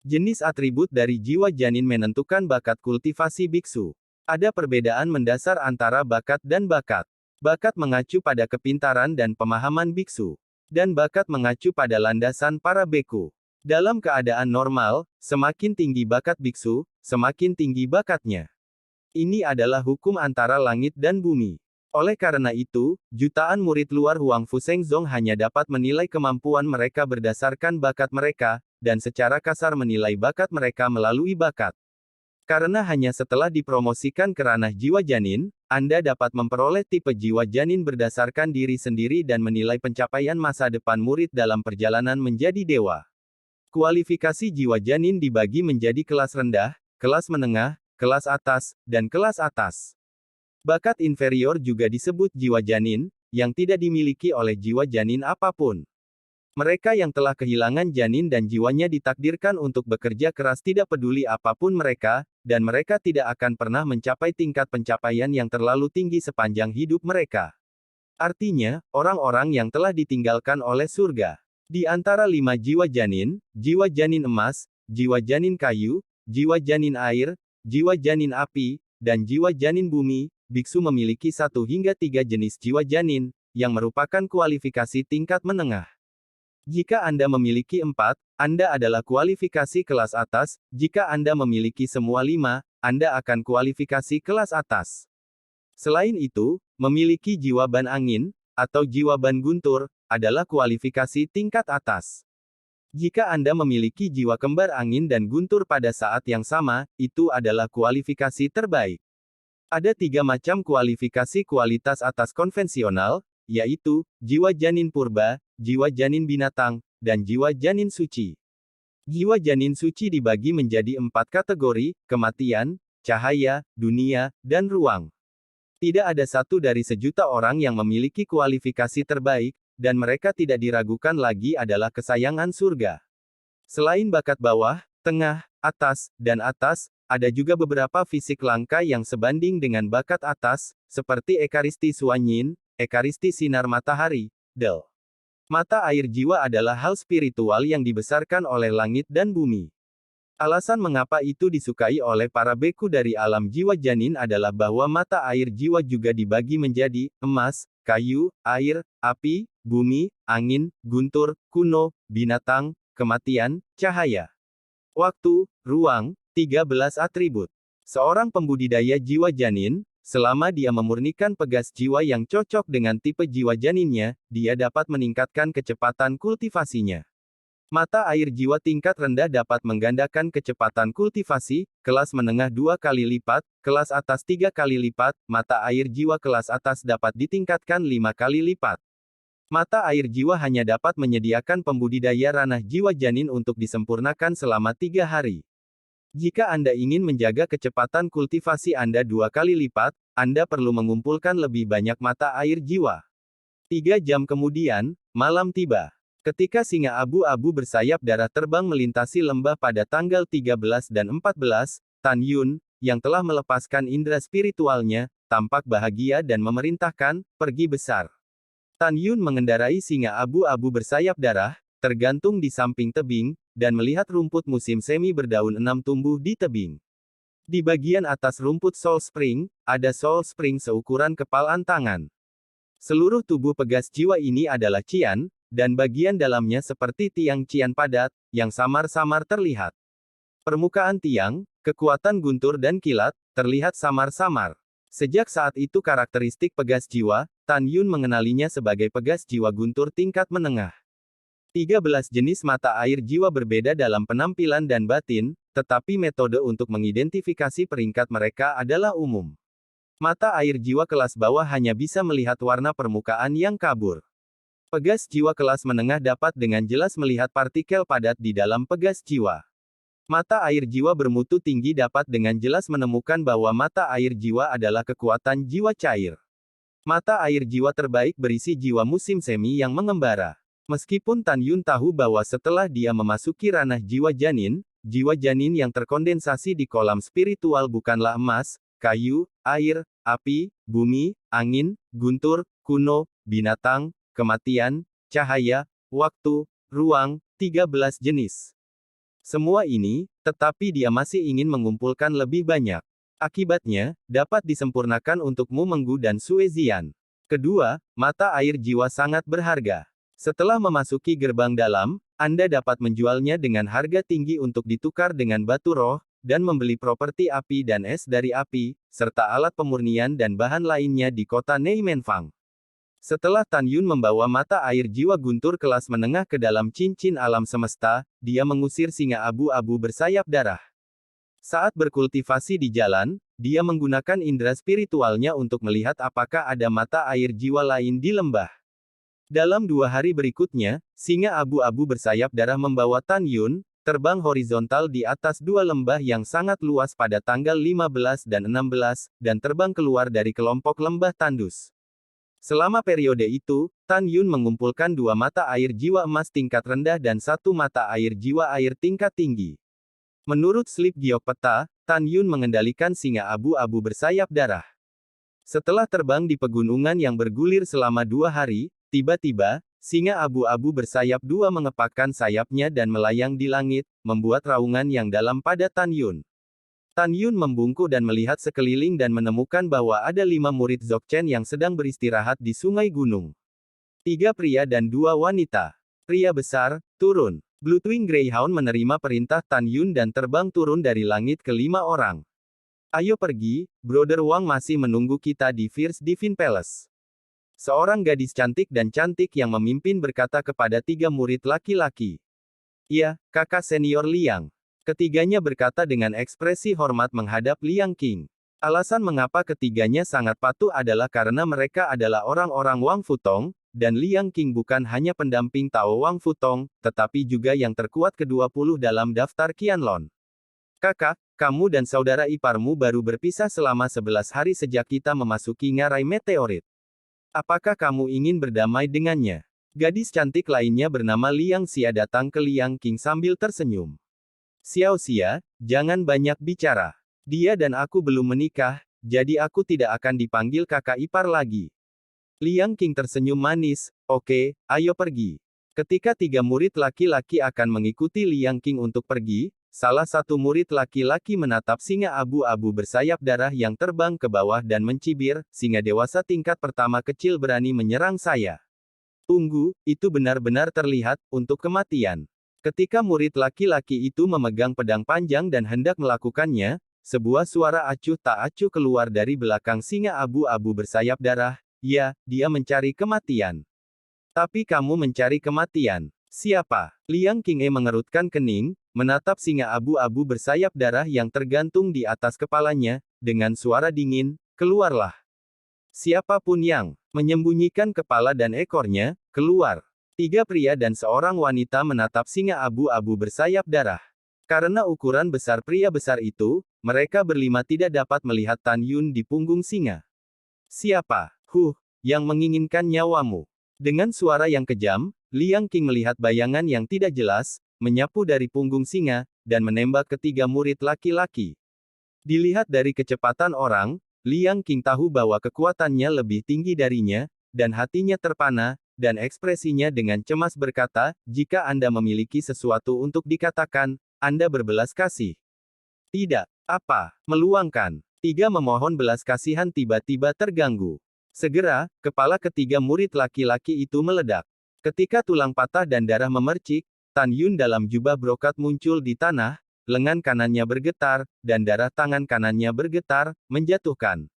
Jenis atribut dari jiwa janin menentukan bakat kultivasi biksu. Ada perbedaan mendasar antara bakat dan bakat. Bakat mengacu pada kepintaran dan pemahaman biksu. Dan bakat mengacu pada landasan para beku. Dalam keadaan normal, semakin tinggi bakat biksu, semakin tinggi bakatnya. Ini adalah hukum antara langit dan bumi. Oleh karena itu, jutaan murid luar Huang Fu Shengzong hanya dapat menilai kemampuan mereka berdasarkan bakat mereka, dan secara kasar menilai bakat mereka melalui bakat. Karena hanya setelah dipromosikan ke ranah jiwa janin, Anda dapat memperoleh tipe jiwa janin berdasarkan diri sendiri dan menilai pencapaian masa depan murid dalam perjalanan menjadi dewa. Kualifikasi jiwa janin dibagi menjadi kelas rendah, kelas menengah, kelas atas, dan kelas atas. Bakat inferior juga disebut jiwa janin, yang tidak dimiliki oleh jiwa janin apapun. Mereka yang telah kehilangan janin dan jiwanya ditakdirkan untuk bekerja keras tidak peduli apapun mereka, dan mereka tidak akan pernah mencapai tingkat pencapaian yang terlalu tinggi sepanjang hidup mereka. Artinya, orang-orang yang telah ditinggalkan oleh surga. Di antara 5 jiwa janin emas, jiwa janin kayu, jiwa janin air, jiwa janin api, dan jiwa janin bumi, biksu memiliki 1 hingga 3 jenis jiwa janin, yang merupakan kualifikasi tingkat menengah. Jika Anda memiliki 4, Anda adalah kualifikasi kelas atas, jika Anda memiliki semua 5, Anda akan kualifikasi kelas atas. Selain itu, memiliki jiwa ban angin, atau jiwa ban guntur, adalah kualifikasi tingkat atas. Jika Anda memiliki jiwa kembar angin dan guntur pada saat yang sama, itu adalah kualifikasi terbaik. Ada 3 macam kualifikasi kualitas atas konvensional, yaitu, jiwa janin purba, jiwa janin binatang, dan jiwa janin suci. Jiwa janin suci dibagi menjadi 4 kategori, kematian, cahaya, dunia, dan ruang. Tidak ada satu dari sejuta orang yang memiliki kualifikasi terbaik, dan mereka tidak diragukan lagi adalah kesayangan surga. Selain bakat bawah, tengah, atas, dan atas, ada juga beberapa fisik langka yang sebanding dengan bakat atas, seperti ekaristi suanyin, ekaristi sinar matahari, del. Mata air jiwa adalah hal spiritual yang dibesarkan oleh langit dan bumi. Alasan mengapa itu disukai oleh para beku dari alam jiwa janin adalah bahwa mata air jiwa juga dibagi menjadi emas, kayu, air, api, bumi, angin, guntur, kuno, binatang, kematian, cahaya. Waktu, ruang, 13 atribut. Seorang pembudidaya jiwa janin, selama dia memurnikan pegas jiwa yang cocok dengan tipe jiwa janinnya, dia dapat meningkatkan kecepatan kultivasinya. Mata air jiwa tingkat rendah dapat menggandakan kecepatan kultivasi, kelas menengah 2 kali lipat, kelas atas 3 kali lipat, mata air jiwa kelas atas dapat ditingkatkan 5 kali lipat. Mata air jiwa hanya dapat menyediakan pembudidaya ranah jiwa janin untuk disempurnakan selama 3 hari. Jika Anda ingin menjaga kecepatan kultivasi Anda 2 kali lipat, Anda perlu mengumpulkan lebih banyak mata air jiwa. 3 jam kemudian, malam tiba. Ketika singa abu-abu bersayap darah terbang melintasi lembah pada tanggal 13 dan 14, Tan Yun, yang telah melepaskan indera spiritualnya, tampak bahagia dan memerintahkan, pergi besar. Tan Yun mengendarai singa abu-abu bersayap darah, tergantung di samping tebing, dan melihat rumput musim semi berdaun 6 tumbuh di tebing. Di bagian atas rumput Soul Spring, ada Soul Spring seukuran kepalan tangan. Seluruh tubuh pegas jiwa ini adalah cian, dan bagian dalamnya seperti tiang cian padat, yang samar-samar terlihat. Permukaan tiang, kekuatan guntur dan kilat, terlihat samar-samar. Sejak saat itu karakteristik pegas jiwa, Tan Yun mengenalinya sebagai pegas jiwa guntur tingkat menengah. 13 jenis mata air jiwa berbeda dalam penampilan dan batin, tetapi metode untuk mengidentifikasi peringkat mereka adalah umum. Mata air jiwa kelas bawah hanya bisa melihat warna permukaan yang kabur. Pegas jiwa kelas menengah dapat dengan jelas melihat partikel padat di dalam pegas jiwa. Mata air jiwa bermutu tinggi dapat dengan jelas menemukan bahwa mata air jiwa adalah kekuatan jiwa cair. Mata air jiwa terbaik berisi jiwa musim semi yang mengembara. Meskipun Tan Yun tahu bahwa setelah dia memasuki ranah jiwa janin yang terkondensasi di kolam spiritual bukanlah emas, kayu, air, api, bumi, angin, guntur, kuno, binatang, kematian, cahaya, waktu, ruang, 13 jenis. Semua ini, tetapi dia masih ingin mengumpulkan lebih banyak. Akibatnya, dapat disempurnakan untukmu Menggu dan Suezian. Kedua, mata air jiwa sangat berharga. Setelah memasuki gerbang dalam, Anda dapat menjualnya dengan harga tinggi untuk ditukar dengan batu roh, dan membeli properti api dan es dari api, serta alat pemurnian dan bahan lainnya di kota Neimenfang. Setelah Tan Yun membawa mata air jiwa guntur kelas menengah ke dalam cincin alam semesta, dia mengusir singa abu-abu bersayap darah. Saat berkultivasi di jalan, dia menggunakan indera spiritualnya untuk melihat apakah ada mata air jiwa lain di lembah. Dalam 2 hari berikutnya, singa abu-abu bersayap darah membawa Tan Yun, terbang horizontal di atas dua lembah yang sangat luas pada tanggal 15 dan 16, dan terbang keluar dari kelompok lembah tandus. Selama periode itu, Tan Yun mengumpulkan dua mata air jiwa emas tingkat rendah dan satu mata air jiwa air tingkat tinggi. Menurut slip giok peta, Tan Yun mengendalikan singa abu-abu bersayap darah. Setelah terbang di pegunungan yang bergulir selama 2 hari, tiba-tiba, singa abu-abu bersayap dua mengepakkan sayapnya dan melayang di langit, membuat raungan yang dalam pada Tan Yun. Tan Yun membungkuk dan melihat sekeliling dan menemukan bahwa ada 5 murid Dzogchen yang sedang beristirahat di sungai gunung. 3 pria dan 2 wanita. Pria besar, turun. Bloodwing Greyhound menerima perintah Tan Yun dan terbang turun dari langit ke 5 orang. Ayo pergi, Brother Wang masih menunggu kita di First Divine Palace. Seorang gadis cantik dan cantik yang memimpin berkata kepada 3 murid laki-laki. Ya, kakak senior Liang. Ketiganya berkata dengan ekspresi hormat menghadap Liang Qing. Alasan mengapa ketiganya sangat patuh adalah karena mereka adalah orang-orang Wang Futong, dan Liang Qing bukan hanya pendamping Tao Wang Futong, tetapi juga yang terkuat ke-20 dalam daftar Qianlong. Kakak, kamu dan saudara iparmu baru berpisah selama 11 hari sejak kita memasuki ngarai meteorit. Apakah kamu ingin berdamai dengannya? Gadis cantik lainnya bernama Liang Xia datang ke Liang Qing sambil tersenyum. Xiao Xia, jangan banyak bicara. Dia dan aku belum menikah, jadi aku tidak akan dipanggil kakak ipar lagi. Liang Qing tersenyum manis, oke, ayo pergi. Ketika 3 murid laki-laki akan mengikuti Liang Qing untuk pergi, salah satu murid laki-laki menatap singa abu-abu bersayap darah yang terbang ke bawah dan mencibir, singa dewasa tingkat pertama kecil berani menyerang saya. Tunggu, itu benar-benar terlihat, untuk kematian. Ketika murid laki-laki itu memegang pedang panjang dan hendak melakukannya, sebuah suara acuh tak acuh keluar dari belakang singa abu-abu bersayap darah, ya, dia mencari kematian. Tapi kamu mencari kematian. Siapa? Liang Qing mengerutkan kening, menatap singa abu-abu bersayap darah yang tergantung di atas kepalanya, dengan suara dingin, keluarlah. Siapapun yang menyembunyikan kepala dan ekornya, keluar. 3 pria dan seorang wanita menatap singa abu-abu bersayap darah. Karena ukuran besar pria besar itu, mereka berlima tidak dapat melihat Tan Yun di punggung singa. Siapa? Yang menginginkan nyawamu. Dengan suara yang kejam, Liang Qing melihat bayangan yang tidak jelas, menyapu dari punggung singa, dan menembak ketiga murid laki-laki. Dilihat dari kecepatan orang, Liang Qing tahu bahwa kekuatannya lebih tinggi darinya, dan hatinya terpana, dan ekspresinya dengan cemas berkata, jika Anda memiliki sesuatu untuk dikatakan, Anda berbelas kasih. Tidak. Apa? Meluangkan. 3 memohon belas kasihan tiba-tiba terganggu. Segera, kepala ketiga murid laki-laki itu meledak. Ketika tulang patah dan darah memercik, Tan Yun dalam jubah brokat muncul di tanah, lengan kanannya bergetar, dan darah tangan kanannya bergetar, menjatuhkan.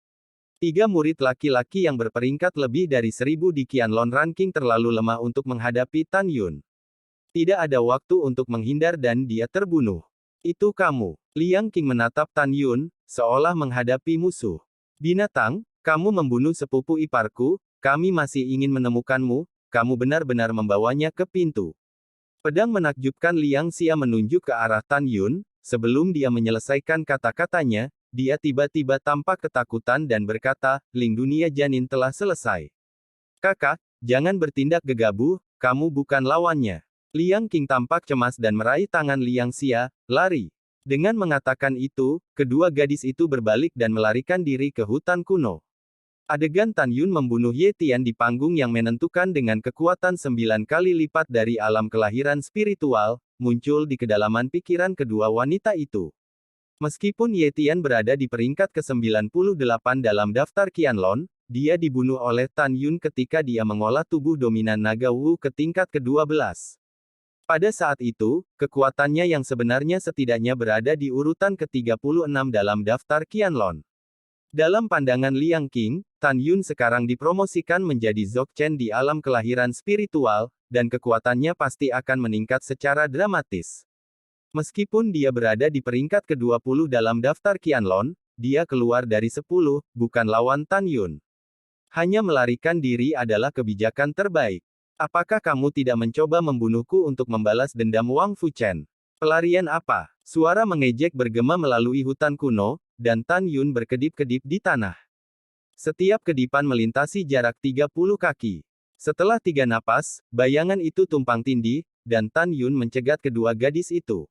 3 murid laki-laki yang berperingkat lebih dari 1000 di Qianlong ranking terlalu lemah untuk menghadapi Tan Yun. Tidak ada waktu untuk menghindar dan dia terbunuh. Itu kamu. Liang Qing menatap Tan Yun, seolah menghadapi musuh. Binatang, kamu membunuh sepupu iparku, kami masih ingin menemukanmu, kamu benar-benar membawanya ke pintu. Pedang menakjubkan Liang Xia menunjuk ke arah Tan Yun, sebelum dia menyelesaikan kata-katanya, dia tiba-tiba tampak ketakutan dan berkata, Ling dunia janin telah selesai. Kakak, jangan bertindak gegabah, kamu bukan lawannya. Liang Qing tampak cemas dan meraih tangan Liang Xia, lari. Dengan mengatakan itu, kedua gadis itu berbalik dan melarikan diri ke hutan kuno. Adegan Tan Yun membunuh Ye Tian di panggung yang menentukan dengan kekuatan 9 kali lipat dari alam kelahiran spiritual, muncul di kedalaman pikiran kedua wanita itu. Meskipun Ye Tian berada di peringkat ke-98 dalam daftar Qianlong, dia dibunuh oleh Tan Yun ketika dia mengolah tubuh dominan naga Wu ke tingkat ke-12. Pada saat itu, kekuatannya yang sebenarnya setidaknya berada di urutan ke-36 dalam daftar Qianlong. Dalam pandangan Liang Qing, Tan Yun sekarang dipromosikan menjadi Dzogchen di alam kelahiran spiritual, dan kekuatannya pasti akan meningkat secara dramatis. Meskipun dia berada di peringkat ke-20 dalam daftar Qianlong, dia keluar dari 10, bukan lawan Tan Yun. Hanya melarikan diri adalah kebijakan terbaik. Apakah kamu tidak mencoba membunuhku untuk membalas dendam Wang Fuchen? Pelarian apa? Suara mengejek bergema melalui hutan kuno, dan Tan Yun berkedip-kedip di tanah. Setiap kedipan melintasi jarak 30 kaki. Setelah 3 napas, bayangan itu tumpang tindih, dan Tan Yun mencegat kedua gadis itu.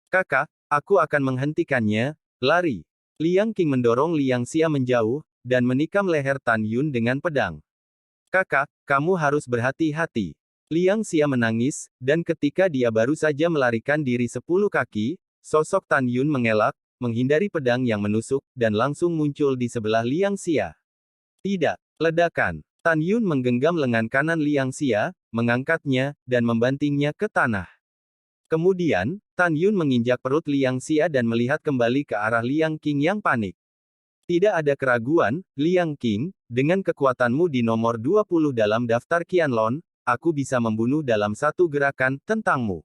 Kakak, aku akan menghentikannya, lari. Liang Qing mendorong Liang Xia menjauh, dan menikam leher Tan Yun dengan pedang. Kakak, kamu harus berhati-hati. Liang Xia menangis, dan ketika dia baru saja melarikan diri 10 kaki, sosok Tan Yun mengelak, menghindari pedang yang menusuk, dan langsung muncul di sebelah Liang Xia. Tidak, ledakan. Tan Yun menggenggam lengan kanan Liang Xia, mengangkatnya, dan membantingnya ke tanah. Kemudian, Tan Yun menginjak perut Liang Xia dan melihat kembali ke arah Liang Qing yang panik. Tidak ada keraguan, Liang Qing, dengan kekuatanmu di nomor 20 dalam daftar Qianlong, aku bisa membunuh dalam satu gerakan tentangmu.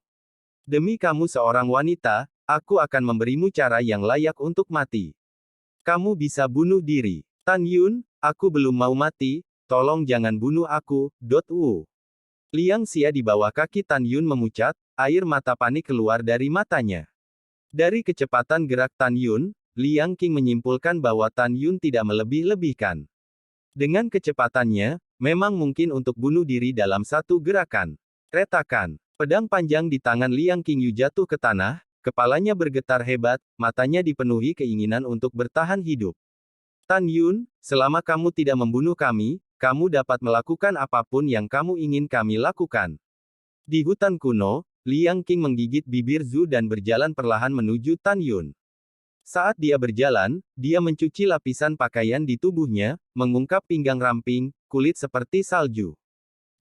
Demi kamu seorang wanita, aku akan memberimu cara yang layak untuk mati. Kamu bisa bunuh diri. Tan Yun, aku belum mau mati, tolong jangan bunuh aku, Wu. Liang Xia di bawah kaki Tan Yun memucat, air mata panik keluar dari matanya. Dari kecepatan gerak Tan Yun, Liang Qing menyimpulkan bahwa Tan Yun tidak melebih-lebihkan. Dengan kecepatannya, memang mungkin untuk bunuh diri dalam satu gerakan. Retakan. Pedang panjang di tangan Liang Qingyu jatuh ke tanah, kepalanya bergetar hebat, matanya dipenuhi keinginan untuk bertahan hidup. Tan Yun, selama kamu tidak membunuh kami, kamu dapat melakukan apapun yang kamu ingin kami lakukan. Di hutan kuno, Liang Qing menggigit bibir Zhu dan berjalan perlahan menuju Tan Yun. Saat dia berjalan, dia mencuci lapisan pakaian di tubuhnya, mengungkap pinggang ramping, kulit seperti salju.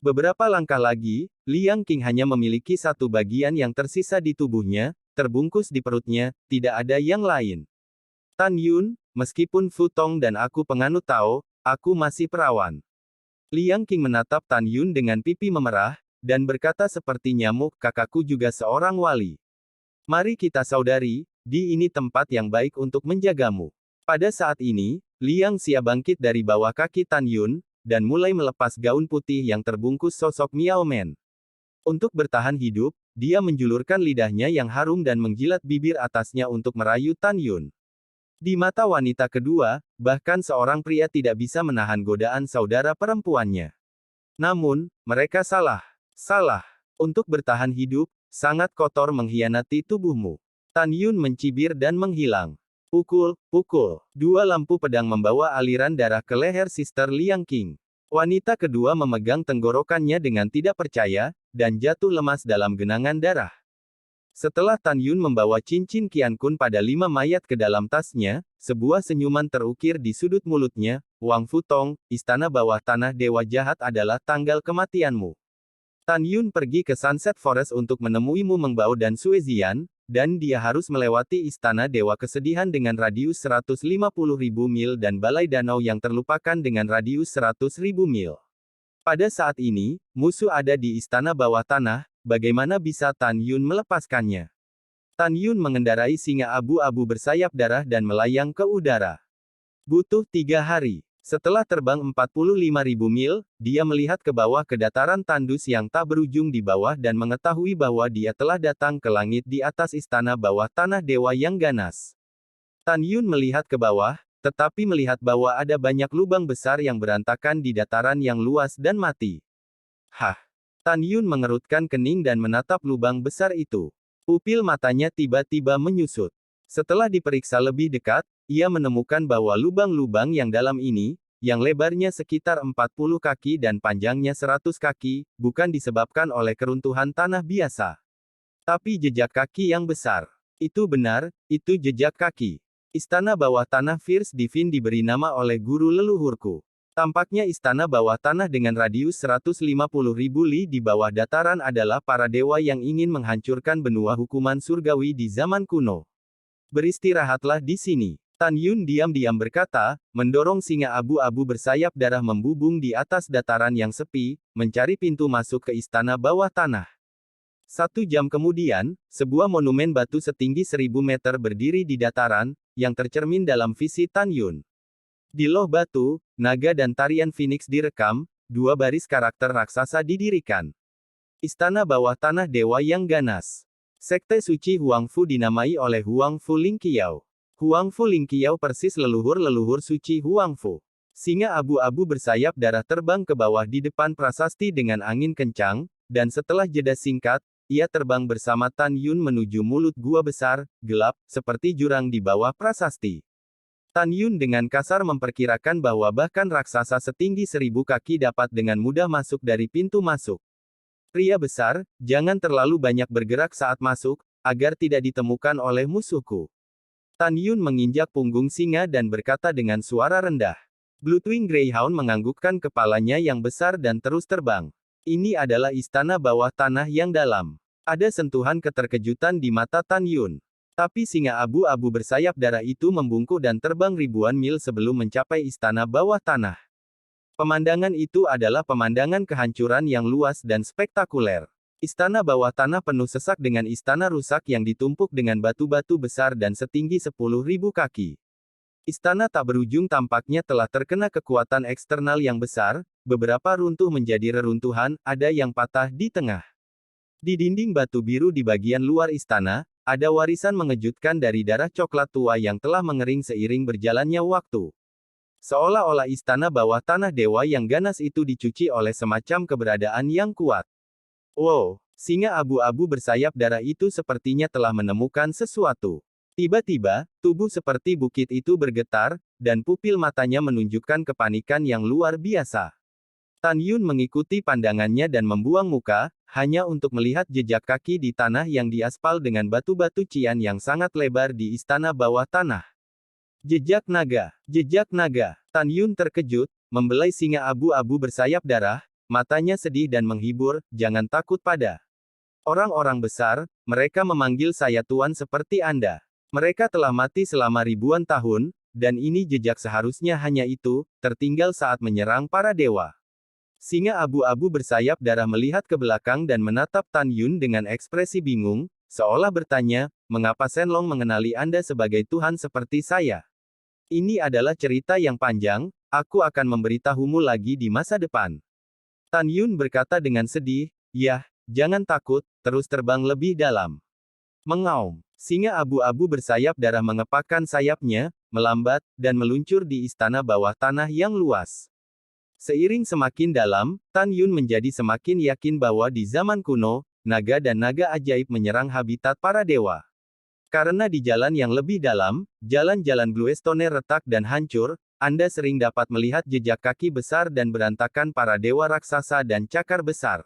Beberapa langkah lagi, Liang Qing hanya memiliki satu bagian yang tersisa di tubuhnya, terbungkus di perutnya, tidak ada yang lain. Tan Yun, meskipun Fu Tong dan aku penganut Tao, aku masih perawan. Liang Qing menatap Tan Yun dengan pipi memerah, dan berkata seperti nyamuk, kakakku juga seorang wali. Mari kita saudari, di ini tempat yang baik untuk menjagamu. Pada saat ini, Liang Xia bangkit dari bawah kaki Tan Yun, dan mulai melepas gaun putih yang terbungkus sosok Miao Men. Untuk bertahan hidup, dia menjulurkan lidahnya yang harum dan menjilat bibir atasnya untuk merayu Tan Yun. Di mata wanita kedua, bahkan seorang pria tidak bisa menahan godaan saudara perempuannya. Namun, mereka salah. Salah. Untuk bertahan hidup, sangat kotor mengkhianati tubuhmu. Tan Yun mencibir dan menghilang. Pukul, pukul. Dua lampu pedang membawa aliran darah ke leher Sister Liang Qing. Wanita kedua memegang tenggorokannya dengan tidak percaya, dan jatuh lemas dalam genangan darah. Setelah Tan Yun membawa cincin Qian Kun pada 5 mayat ke dalam tasnya, sebuah senyuman terukir di sudut mulutnya, Wang Fu Tong, istana bawah tanah dewa jahat adalah tanggal kematianmu. Tan Yun pergi ke Sunset Forest untuk menemuimu Mengbao dan Suezian, dan dia harus melewati istana dewa kesedihan dengan radius 150.000 mil dan balai danau yang terlupakan dengan radius 100.000 mil. Pada saat ini, musuh ada di istana bawah tanah, bagaimana bisa Tan Yun melepaskannya? Tan Yun mengendarai singa abu-abu bersayap darah dan melayang ke udara. Butuh 3 hari. Setelah terbang 45.000 mil, dia melihat ke bawah ke dataran tandus yang tak berujung di bawah dan mengetahui bahwa dia telah datang ke langit di atas istana bawah tanah dewa yang ganas. Tan Yun melihat ke bawah, tetapi melihat bahwa ada banyak lubang besar yang berantakan di dataran yang luas dan mati. Hah! Tan Yun mengerutkan kening dan menatap lubang besar itu. Pupil matanya tiba-tiba menyusut. Setelah diperiksa lebih dekat, ia menemukan bahwa lubang-lubang yang dalam ini, yang lebarnya sekitar 40 kaki dan panjangnya 100 kaki, bukan disebabkan oleh keruntuhan tanah biasa. Tapi jejak kaki yang besar. Itu benar, itu jejak kaki. Istana bawah tanah First Divine diberi nama oleh guru leluhurku. Tampaknya istana bawah tanah dengan radius 150.000 li di bawah dataran adalah para dewa yang ingin menghancurkan benua hukuman surgawi di zaman kuno. Beristirahatlah di sini. Tan Yun diam-diam berkata, mendorong singa abu-abu bersayap darah membubung di atas dataran yang sepi, mencari pintu masuk ke istana bawah tanah. 1 jam kemudian, sebuah monumen batu setinggi 1000 meter berdiri di dataran, yang tercermin dalam visi Tan Yun. Di loh batu, naga dan tarian Phoenix direkam, 2 baris karakter raksasa didirikan. Istana bawah tanah dewa yang ganas. Sekte suci Huangfu dinamai oleh Huangfu Lingqiao. Huangfu Lingqiao persis leluhur-leluhur suci Huangfu. Singa abu-abu bersayap darah terbang ke bawah di depan prasasti dengan angin kencang, dan setelah jeda singkat, ia terbang bersama Tan Yun menuju mulut gua besar, gelap, seperti jurang di bawah prasasti. Tan Yun dengan kasar memperkirakan bahwa bahkan raksasa setinggi 1000 kaki dapat dengan mudah masuk dari pintu masuk. Pria besar, jangan terlalu banyak bergerak saat masuk, agar tidak ditemukan oleh musuhku. Tan Yun menginjak punggung singa dan berkata dengan suara rendah. Bloodwing Greyhound menganggukkan kepalanya yang besar dan terus terbang. Ini adalah istana bawah tanah yang dalam. Ada sentuhan keterkejutan di mata Tan Yun. Tapi singa abu-abu bersayap darah itu membungkuk dan terbang ribuan mil sebelum mencapai istana bawah tanah. Pemandangan itu adalah pemandangan kehancuran yang luas dan spektakuler. Istana bawah tanah penuh sesak dengan istana rusak yang ditumpuk dengan batu-batu besar dan setinggi 10.000 kaki. Istana tak berujung tampaknya telah terkena kekuatan eksternal yang besar, beberapa runtuh menjadi reruntuhan, ada yang patah di tengah. Di dinding batu biru di bagian luar istana, ada warisan mengejutkan dari darah coklat tua yang telah mengering seiring berjalannya waktu. Seolah-olah istana bawah tanah dewa yang ganas itu dicuci oleh semacam keberadaan yang kuat. Wow, singa abu-abu bersayap darah itu sepertinya telah menemukan sesuatu. Tiba-tiba, tubuh seperti bukit itu bergetar, dan pupil matanya menunjukkan kepanikan yang luar biasa. Tan Yun mengikuti pandangannya dan membuang muka, hanya untuk melihat jejak kaki di tanah yang diaspal dengan batu-batu cian yang sangat lebar di istana bawah tanah. Jejak naga, jejak naga. Tan Yun terkejut, membelai singa abu-abu bersayap darah, matanya sedih dan menghibur, jangan takut pada orang-orang besar, mereka memanggil saya tuan seperti Anda. Mereka telah mati selama ribuan tahun, dan ini jejak seharusnya hanya itu, tertinggal saat menyerang para dewa. Singa abu-abu bersayap darah melihat ke belakang dan menatap Tan Yun dengan ekspresi bingung, seolah bertanya, mengapa Shenlong mengenali Anda sebagai Tuhan seperti saya? Ini adalah cerita yang panjang, aku akan memberitahumu lagi di masa depan. Tan Yun berkata dengan sedih, yah, jangan takut, terus terbang lebih dalam. Mengaum. Singa abu-abu bersayap darah mengepakkan sayapnya, melambat, dan meluncur di istana bawah tanah yang luas. Seiring semakin dalam, Tan Yun menjadi semakin yakin bahwa di zaman kuno, naga dan naga ajaib menyerang habitat para dewa. Karena di jalan yang lebih dalam, jalan-jalan Bluestone retak dan hancur, Anda sering dapat melihat jejak kaki besar dan berantakan para dewa raksasa dan cakar besar.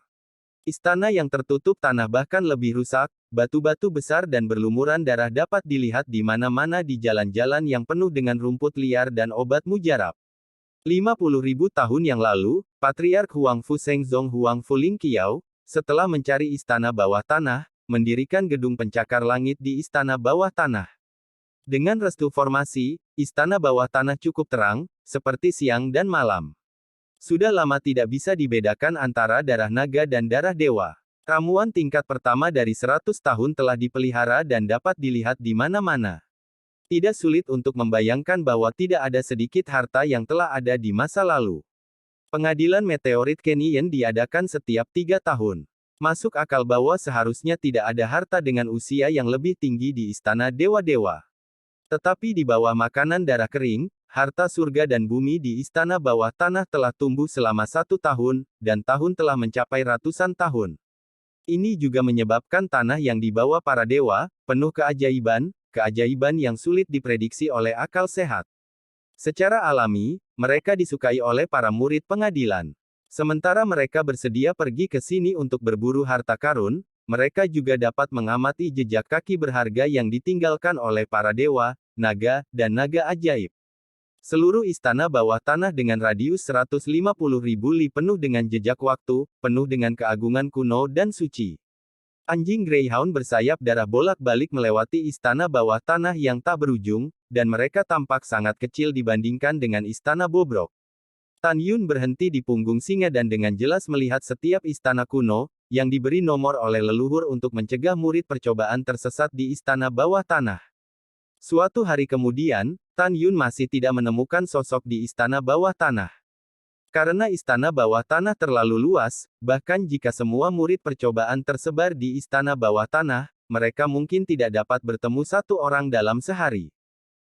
Istana yang tertutup tanah bahkan lebih rusak, batu-batu besar dan berlumuran darah dapat dilihat di mana-mana di jalan-jalan yang penuh dengan rumput liar dan obat mujarab. 50.000 tahun yang lalu, Patriark Huangfu Shengzong Huangfu Lingqiao, setelah mencari istana bawah tanah, mendirikan gedung pencakar langit di istana bawah tanah. Dengan restu formasi, istana bawah tanah cukup terang, seperti siang dan malam. Sudah lama tidak bisa dibedakan antara darah naga dan darah dewa. Ramuan tingkat pertama dari 100 tahun telah dipelihara dan dapat dilihat di mana-mana. Tidak sulit untuk membayangkan bahwa tidak ada sedikit harta yang telah ada di masa lalu. Pengadilan meteorit Kenyan diadakan setiap 3 tahun. Masuk akal bahwa seharusnya tidak ada harta dengan usia yang lebih tinggi di istana dewa-dewa. Tetapi di bawah makanan darah kering, harta surga dan bumi di istana bawah tanah telah tumbuh selama 1 tahun, dan tahun telah mencapai ratusan tahun. Ini juga menyebabkan tanah yang dibawa para dewa, penuh keajaiban, keajaiban yang sulit diprediksi oleh akal sehat. Secara alami, mereka disukai oleh para murid pengadilan. Sementara mereka bersedia pergi ke sini untuk berburu harta karun, mereka juga dapat mengamati jejak kaki berharga yang ditinggalkan oleh para dewa, naga, dan naga ajaib. Seluruh istana bawah tanah dengan radius 150.000 li penuh dengan jejak waktu, penuh dengan keagungan kuno dan suci. Anjing Greyhound bersayap darah bolak-balik melewati istana bawah tanah yang tak berujung, dan mereka tampak sangat kecil dibandingkan dengan istana bobrok. Tan Yun berhenti di punggung singa dan dengan jelas melihat setiap istana kuno, yang diberi nomor oleh leluhur untuk mencegah murid percobaan tersesat di istana bawah tanah. Suatu hari kemudian, Tan Yun masih tidak menemukan sosok di istana bawah tanah. Karena istana bawah tanah terlalu luas, bahkan jika semua murid percobaan tersebar di istana bawah tanah, mereka mungkin tidak dapat bertemu satu orang dalam sehari.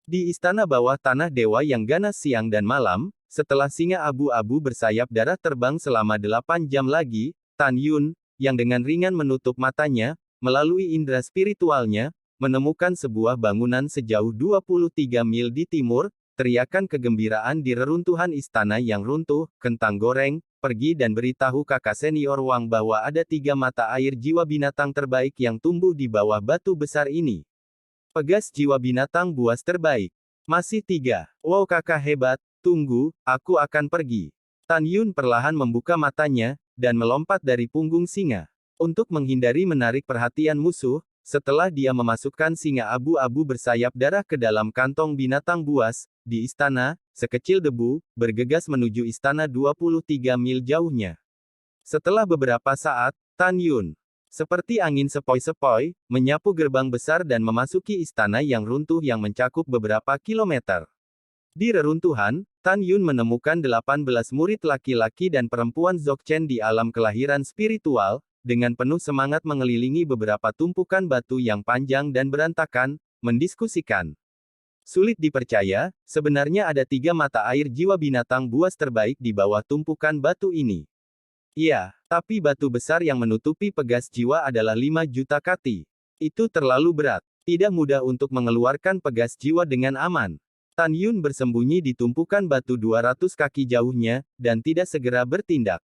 Di istana bawah tanah dewa yang ganas siang dan malam, setelah singa abu-abu bersayap darah terbang selama 8 jam lagi, Tan Yun, yang dengan ringan menutup matanya, melalui indera spiritualnya, menemukan sebuah bangunan sejauh 23 mil di timur. Teriakan kegembiraan di reruntuhan istana yang runtuh. Kentang goreng, pergi dan beritahu kakak senior Wang bahwa ada 3 mata air jiwa binatang terbaik yang tumbuh di bawah batu besar ini. Pegas jiwa binatang buas terbaik. Masih 3. Wow, kakak hebat. Tunggu, aku akan pergi. Tan Yun perlahan membuka matanya, dan melompat dari punggung singa. Untuk menghindari menarik perhatian musuh, setelah dia memasukkan singa abu-abu bersayap darah ke dalam kantong binatang buas, di istana, sekecil debu, bergegas menuju istana 23 mil jauhnya. Setelah beberapa saat, Tan Yun, seperti angin sepoi-sepoi, menyapu gerbang besar dan memasuki istana yang runtuh yang mencakup beberapa kilometer. Di reruntuhan, Tan Yun menemukan 18 murid laki-laki dan perempuan Dzogchen di alam kelahiran spiritual, dengan penuh semangat mengelilingi beberapa tumpukan batu yang panjang dan berantakan, mendiskusikan. Sulit dipercaya, sebenarnya ada 3 mata air jiwa binatang buas terbaik di bawah tumpukan batu ini. Iya, tapi batu besar yang menutupi pegas jiwa adalah 5 juta kati. Itu terlalu berat. Tidak mudah untuk mengeluarkan pegas jiwa dengan aman. Tan Yun bersembunyi di tumpukan batu 200 kaki jauhnya, dan tidak segera bertindak.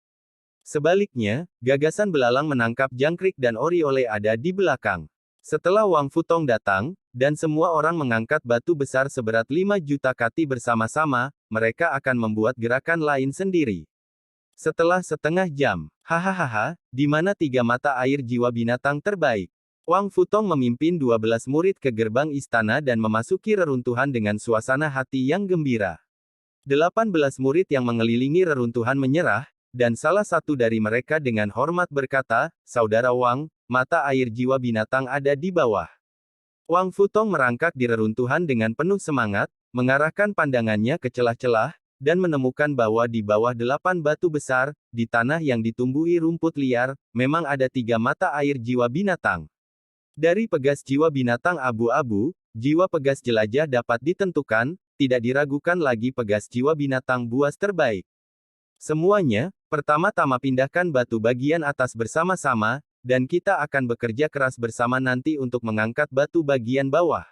Sebaliknya, gagasan belalang menangkap jangkrik dan oriole ada di belakang. Setelah Wang Futong datang, dan semua orang mengangkat batu besar seberat 5 juta kati bersama-sama, mereka akan membuat gerakan lain sendiri. Setelah setengah jam, hahaha, di mana 3 mata air jiwa binatang terbaik? Wang Futong memimpin 12 murid ke gerbang istana dan memasuki reruntuhan dengan suasana hati yang gembira. 18 murid yang mengelilingi reruntuhan menyerah, dan salah satu dari mereka dengan hormat berkata, "Saudara Wang, mata air jiwa binatang ada di bawah." Wang Futong merangkak di reruntuhan dengan penuh semangat, mengarahkan pandangannya ke celah-celah, dan menemukan bahwa di bawah 8 batu besar, di tanah yang ditumbuhi rumput liar, memang ada 3 mata air jiwa binatang. Dari pegas jiwa binatang abu-abu, jiwa pegas jelajah dapat ditentukan, tidak diragukan lagi pegas jiwa binatang buas terbaik. Semuanya, pertama-tama pindahkan batu bagian atas bersama-sama, dan kita akan bekerja keras bersama nanti untuk mengangkat batu bagian bawah.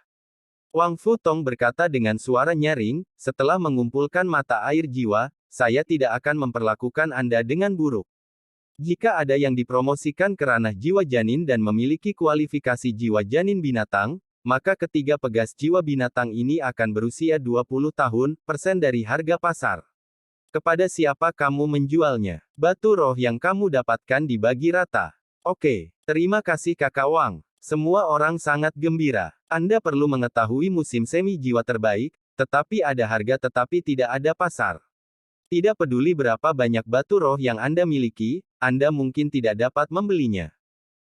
Wang Futong berkata dengan suara nyaring, setelah mengumpulkan mata air jiwa, saya tidak akan memperlakukan Anda dengan buruk. Jika ada yang dipromosikan ke ranah jiwa janin dan memiliki kualifikasi jiwa janin binatang, maka ketiga pegas jiwa binatang ini akan berusia 20 tahun, persen dari harga pasar. Kepada siapa kamu menjualnya? Batu roh yang kamu dapatkan dibagi rata. Oke, terima kasih kakak Wang. Semua orang sangat gembira. Anda perlu mengetahui musim semi jiwa terbaik, tetapi ada harga tetapi tidak ada pasar. Tidak peduli berapa banyak batu roh yang Anda miliki, Anda mungkin tidak dapat membelinya.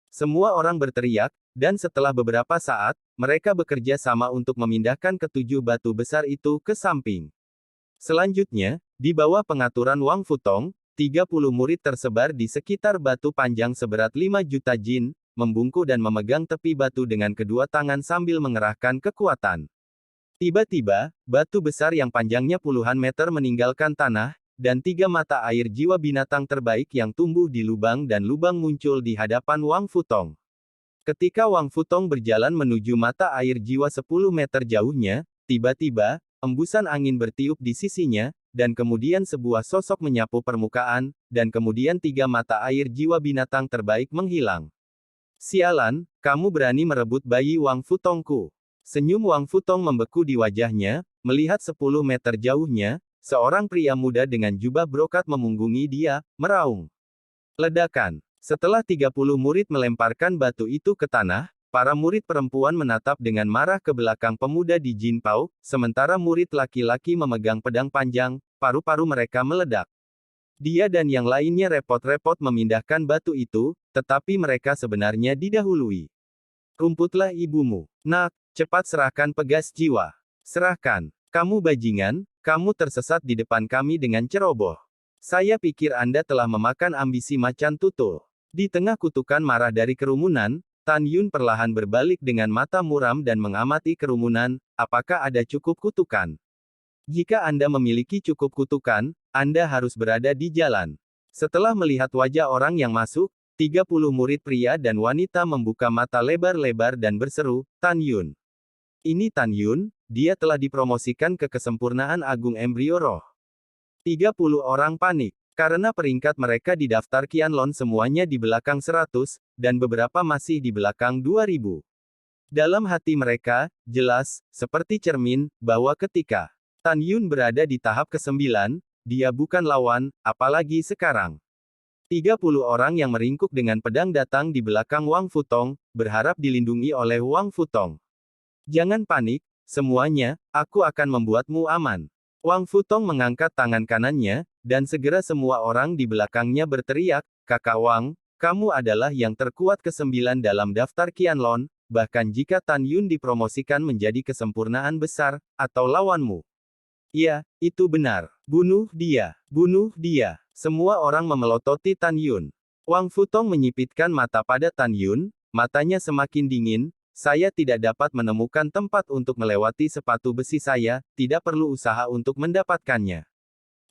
Semua orang berteriak, dan setelah beberapa saat, mereka bekerja sama untuk memindahkan ketujuh batu besar itu ke samping. Selanjutnya, di bawah pengaturan Wang Futong, 30 murid tersebar di sekitar batu panjang seberat 5 juta jin, membungkuk dan memegang tepi batu dengan kedua tangan sambil mengerahkan kekuatan. Tiba-tiba, batu besar yang panjangnya puluhan meter meninggalkan tanah, dan 3 mata air jiwa binatang terbaik yang tumbuh di lubang dan lubang muncul di hadapan Wang Futong. Ketika Wang Futong berjalan menuju mata air jiwa 10 meter jauhnya, tiba-tiba, embusan angin bertiup di sisinya, dan kemudian sebuah sosok menyapu permukaan, dan kemudian 3 mata air jiwa binatang terbaik menghilang. Sialan, kamu berani merebut bayi Wang Futongku. Senyum Wang Futong membeku di wajahnya, melihat 10 meter jauhnya, seorang pria muda dengan jubah brokat memunggungi dia, meraung. Ledakan. Setelah 30 murid melemparkan batu itu ke tanah, para murid perempuan menatap dengan marah ke belakang pemuda di Jinpao, sementara murid laki-laki memegang pedang panjang, paru-paru mereka meledak. Dia dan yang lainnya repot-repot memindahkan batu itu, tetapi mereka sebenarnya didahului. Rumputlah ibumu. Nak, cepat serahkan pegas jiwa. Serahkan. Kamu bajingan, kamu tersesat di depan kami dengan ceroboh. Saya pikir Anda telah memakan ambisi macan tutul. Di tengah kutukan marah dari kerumunan, Tan Yun perlahan berbalik dengan mata muram dan mengamati kerumunan, apakah ada cukup kutukan? Jika Anda memiliki cukup kutukan, Anda harus berada di jalan. Setelah melihat wajah orang yang masuk, 30 murid pria dan wanita membuka mata lebar-lebar dan berseru, Tan Yun. Ini Tan Yun, dia telah dipromosikan ke kesempurnaan agung embrio roh. 30 orang panik. Karena peringkat mereka di daftar Qianlong semuanya di belakang 100, dan beberapa masih di belakang 2000. Dalam hati mereka, jelas, seperti cermin, bahwa ketika Tan Yun berada di tahap ke-9, dia bukan lawan, apalagi sekarang. 30 orang yang meringkuk dengan pedang datang di belakang Wang Futong, berharap dilindungi oleh Wang Futong. Jangan panik, semuanya, aku akan membuatmu aman. Wang Futong mengangkat tangan kanannya, dan segera semua orang di belakangnya berteriak, Kakak Wang, kamu adalah yang terkuat ke-9 dalam daftar Qianlong, bahkan jika Tan Yun dipromosikan menjadi kesempurnaan besar, atau lawanmu. Ya, itu benar. Bunuh dia. Bunuh dia. Semua orang memelototi Tan Yun. Wang Futong menyipitkan mata pada Tan Yun, matanya semakin dingin. Saya tidak dapat menemukan tempat untuk melewati sepatu besi saya, tidak perlu usaha untuk mendapatkannya.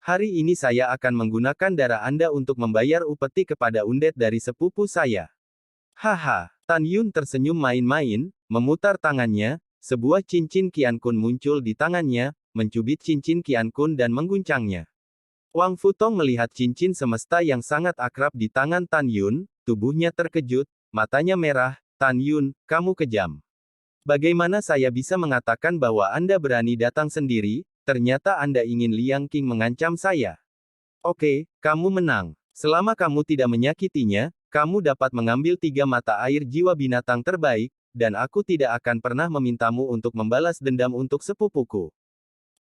Hari ini saya akan menggunakan darah Anda untuk membayar upeti kepada undet dari sepupu saya. Haha, Tan Yun tersenyum main-main, memutar tangannya, sebuah cincin Qian Kun muncul di tangannya, mencubit cincin Qian Kun dan mengguncangnya. Wang Futong melihat cincin semesta yang sangat akrab di tangan Tan Yun, tubuhnya terkejut, matanya merah. Tan Yun, kamu kejam. Bagaimana saya bisa mengatakan bahwa Anda berani datang sendiri, ternyata Anda ingin Liang Qing mengancam saya. Oke, kamu menang. Selama kamu tidak menyakitinya, kamu dapat mengambil 3 mata air jiwa binatang terbaik, dan aku tidak akan pernah memintamu untuk membalas dendam untuk sepupuku.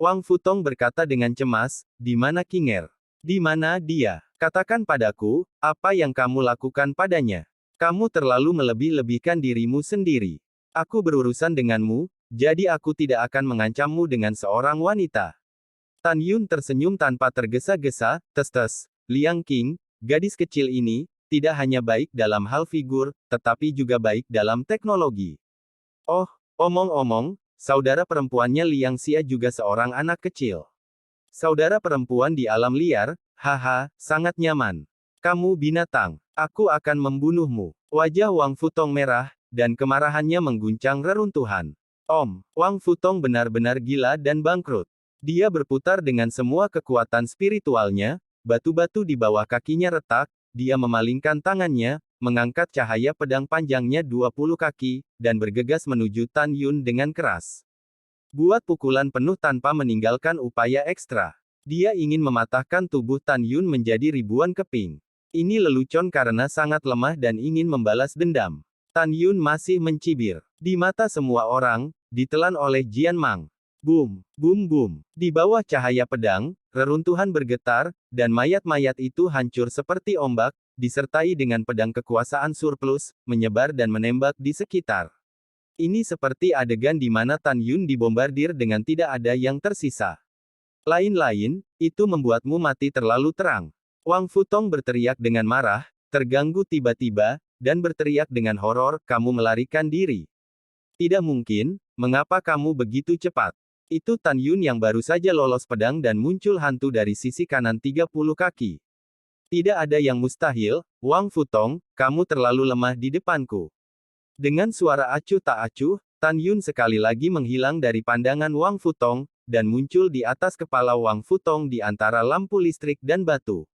Wang Futong berkata dengan cemas, di mana Qinger? Di mana dia? Katakan padaku, apa yang kamu lakukan padanya? Kamu terlalu melebih-lebihkan dirimu sendiri. Aku berurusan denganmu, jadi aku tidak akan mengancammu dengan seorang wanita. Tan Yun tersenyum tanpa tergesa-gesa, tes-tes. Liang Qing, gadis kecil ini, tidak hanya baik dalam hal figur, tetapi juga baik dalam teknologi. Oh, omong-omong, saudara perempuannya Liang Xia juga seorang anak kecil. Saudara perempuan di alam liar, haha, sangat nyaman. Kamu binatang. Aku akan membunuhmu. Wajah Wang Futong merah, dan kemarahannya mengguncang reruntuhan. Wang Futong benar-benar gila dan bangkrut. Dia berputar dengan semua kekuatan spiritualnya, batu-batu di bawah kakinya retak, dia memalingkan tangannya, mengangkat cahaya pedang panjangnya 20 kaki, dan bergegas menuju Tan Yun dengan keras. Buat pukulan penuh tanpa meninggalkan upaya ekstra. Dia ingin mematahkan tubuh Tan Yun menjadi ribuan keping. Ini lelucon karena sangat lemah dan ingin membalas dendam. Tan Yun masih mencibir. Di mata semua orang, ditelan oleh Jian Mang. Boom, boom, boom. Di bawah cahaya pedang, reruntuhan bergetar, dan mayat-mayat itu hancur seperti ombak, disertai dengan pedang kekuasaan surplus, menyebar dan menembak di sekitar. Ini seperti adegan di mana Tan Yun dibombardir dengan tidak ada yang tersisa. Lain-lain, itu membuatmu mati terlalu terang. Wang Futong berteriak dengan marah, terganggu tiba-tiba, dan berteriak dengan horor, kamu melarikan diri. Tidak mungkin, mengapa kamu begitu cepat? Itu Tan Yun yang baru saja lolos pedang dan muncul hantu dari sisi kanan 30 kaki. Tidak ada yang mustahil, Wang Futong, kamu terlalu lemah di depanku. Dengan suara acuh tak acuh, Tan Yun sekali lagi menghilang dari pandangan Wang Futong, dan muncul di atas kepala Wang Futong di antara lampu listrik dan batu.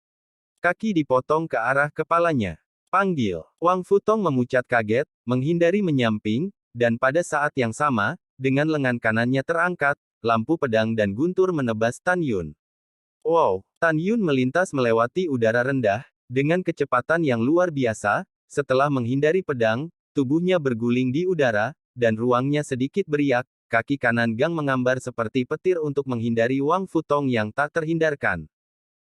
Kaki dipotong ke arah kepalanya. Panggil. Wang Futong memucat kaget, menghindari menyamping, dan pada saat yang sama, dengan lengan kanannya terangkat, lampu pedang dan guntur menebas Tan Yun. Wow! Tan Yun melintas melewati udara rendah, dengan kecepatan yang luar biasa, setelah menghindari pedang, tubuhnya berguling di udara, dan ruangnya sedikit beriak, kaki kanan Gang mengambar seperti petir untuk menghindari Wang Futong yang tak terhindarkan.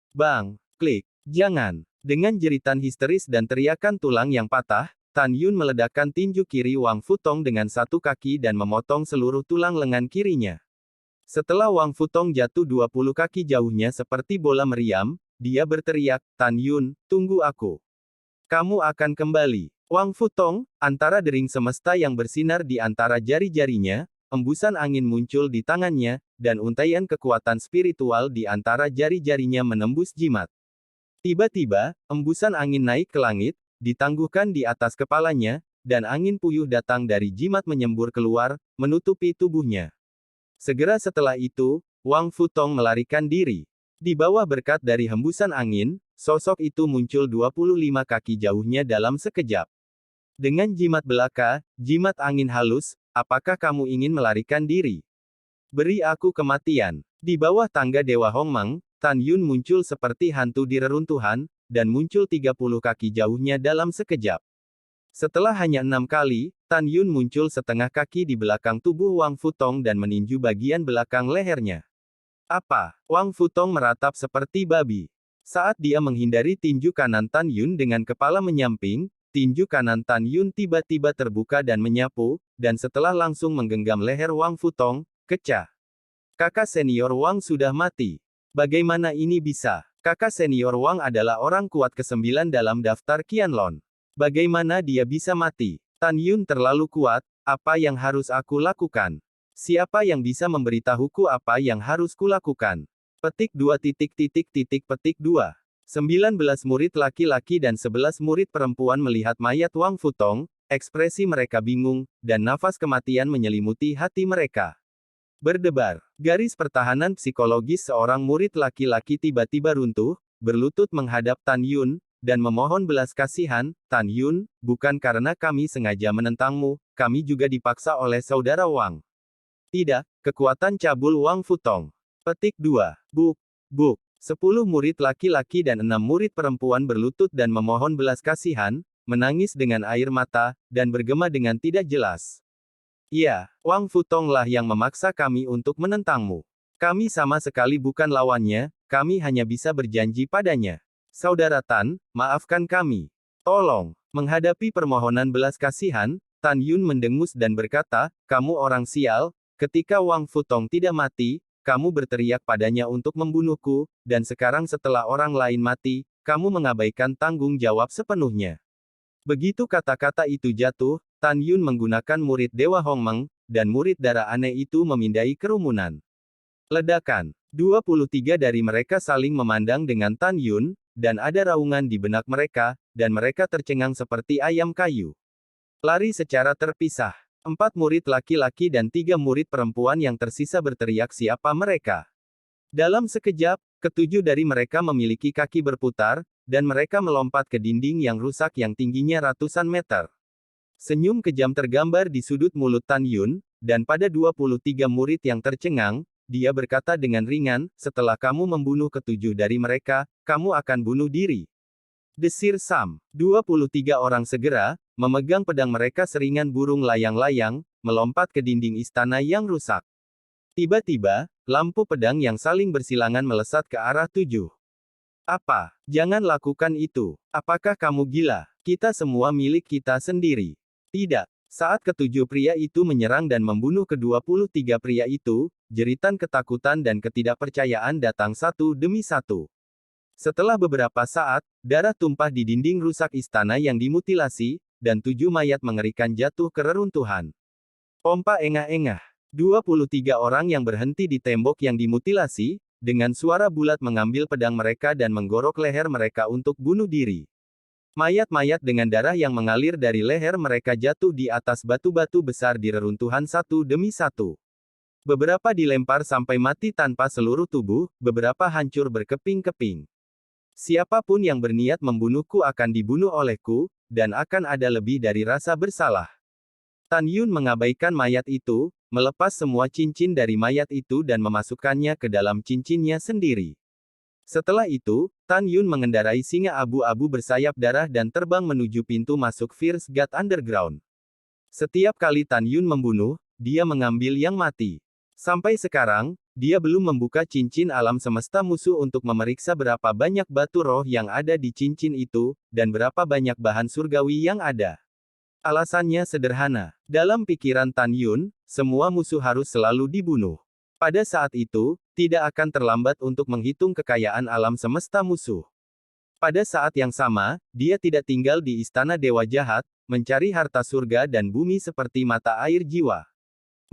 Bang! Klik! Jangan! Dengan jeritan histeris dan teriakan tulang yang patah, Tan Yun meledakkan tinju kiri Wang Futong dengan satu kaki dan memotong seluruh tulang lengan kirinya. Setelah Wang Futong jatuh 20 kaki jauhnya seperti bola meriam, dia berteriak, Tan Yun, tunggu aku. Kamu akan kembali. Wang Futong, antara dering semesta yang bersinar di antara jari-jarinya, embusan angin muncul di tangannya, dan untaian kekuatan spiritual di antara jari-jarinya menembus jimat. Tiba-tiba, embusan angin naik ke langit, ditangguhkan di atas kepalanya, dan angin puyuh datang dari jimat menyembur keluar, menutupi tubuhnya. Segera setelah itu, Wang Futong melarikan diri. Di bawah berkat dari hembusan angin, sosok itu muncul 25 kaki jauhnya dalam sekejap. Dengan jimat belaka, jimat angin halus, apakah kamu ingin melarikan diri? Beri aku kematian. Di bawah tangga Dewa Hongmeng, Tan Yun muncul seperti hantu di reruntuhan, dan muncul 30 kaki jauhnya dalam sekejap. Setelah hanya 6 kali, Tan Yun muncul setengah kaki di belakang tubuh Wang Futong dan meninju bagian belakang lehernya. Apa? Wang Futong meratap seperti babi. Saat dia menghindari tinju kanan Tan Yun dengan kepala menyamping, tinju kanan Tan Yun tiba-tiba terbuka dan menyapu, dan setelah langsung menggenggam leher Wang Futong, kecah. Kakak senior Wang sudah mati. Bagaimana ini bisa? Kakak senior Wang adalah orang kuat ke-9 dalam daftar Qianlong. Bagaimana dia bisa mati? Tan Yun terlalu kuat, apa yang harus aku lakukan? Siapa yang bisa memberitahuku apa yang harus kulakukan? Petik 2. 19 murid laki-laki dan 11 murid perempuan melihat mayat Wang Futong, ekspresi mereka bingung, dan nafas kematian menyelimuti hati mereka. Berdebar. Garis pertahanan psikologis seorang murid laki-laki tiba-tiba runtuh, berlutut menghadap Tan Yun, dan memohon belas kasihan, Tan Yun, bukan karena kami sengaja menentangmu, kami juga dipaksa oleh saudara Wang. Tidak, kekuatan cabul Wang Futong. Petik 2. Buk. 10 murid laki-laki dan 6 murid perempuan berlutut dan memohon belas kasihan, menangis dengan air mata, dan bergema dengan tidak jelas. Ya, Wang Futong lah yang memaksa kami untuk menentangmu. Kami sama sekali bukan lawannya, kami hanya bisa berjanji padanya. Saudara Tan, maafkan kami. Tolong. Menghadapi permohonan belas kasihan, Tan Yun mendengus dan berkata, kamu orang sial, ketika Wang Futong tidak mati, kamu berteriak padanya untuk membunuhku, dan sekarang setelah orang lain mati, kamu mengabaikan tanggung jawab sepenuhnya. Begitu kata-kata itu jatuh, Tan Yun menggunakan murid Dewa Hongmeng, dan murid darah aneh itu memindai kerumunan. Ledakan. 23 dari mereka saling memandang dengan Tan Yun, dan ada raungan di benak mereka, dan mereka tercengang seperti ayam kayu. Lari secara terpisah. 4 murid laki-laki dan 3 murid perempuan yang tersisa berteriak siapa mereka. Dalam sekejap, ketujuh dari mereka memiliki kaki berputar, dan mereka melompat ke dinding yang rusak yang tingginya ratusan meter. Senyum kejam tergambar di sudut mulut Tan Yun, dan pada 23 murid yang tercengang, dia berkata dengan ringan, setelah kamu membunuh ketujuh dari mereka, kamu akan bunuh diri. Desir Sam. 23 orang segera, memegang pedang mereka seringan burung layang-layang, melompat ke dinding istana yang rusak. Tiba-tiba, lampu pedang yang saling bersilangan melesat ke arah 7. Apa? Jangan lakukan itu. Apakah kamu gila? Kita semua milik kita sendiri. Tidak. Saat ketujuh pria itu menyerang dan membunuh ke-23 pria itu, jeritan ketakutan dan ketidakpercayaan datang satu demi satu. Setelah beberapa saat, darah tumpah di dinding rusak istana yang dimutilasi, dan 7 mayat mengerikan jatuh ke reruntuhan. Pompa engah-engah. 23 orang yang berhenti di tembok yang dimutilasi, dengan suara bulat mengambil pedang mereka dan menggorok leher mereka untuk bunuh diri. Mayat-mayat dengan darah yang mengalir dari leher mereka jatuh di atas batu-batu besar di reruntuhan satu demi satu. Beberapa dilempar sampai mati tanpa seluruh tubuh, beberapa hancur berkeping-keping. Siapapun yang berniat membunuhku akan dibunuh olehku, dan akan ada lebih dari rasa bersalah. Tan Yun mengabaikan mayat itu, melepas semua cincin dari mayat itu dan memasukkannya ke dalam cincinnya sendiri. Setelah itu, Tan Yun mengendarai singa abu-abu bersayap darah dan terbang menuju pintu masuk Fierce God Underground. Setiap kali Tan Yun membunuh, dia mengambil yang mati. Sampai sekarang, dia belum membuka cincin alam semesta musuh untuk memeriksa berapa banyak batu roh yang ada di cincin itu, dan berapa banyak bahan surgawi yang ada. Alasannya sederhana. Dalam pikiran Tan Yun, semua musuh harus selalu dibunuh. Pada saat itu, tidak akan terlambat untuk menghitung kekayaan alam semesta musuh. Pada saat yang sama, dia tidak tinggal di istana dewa jahat, mencari harta surga dan bumi seperti mata air jiwa.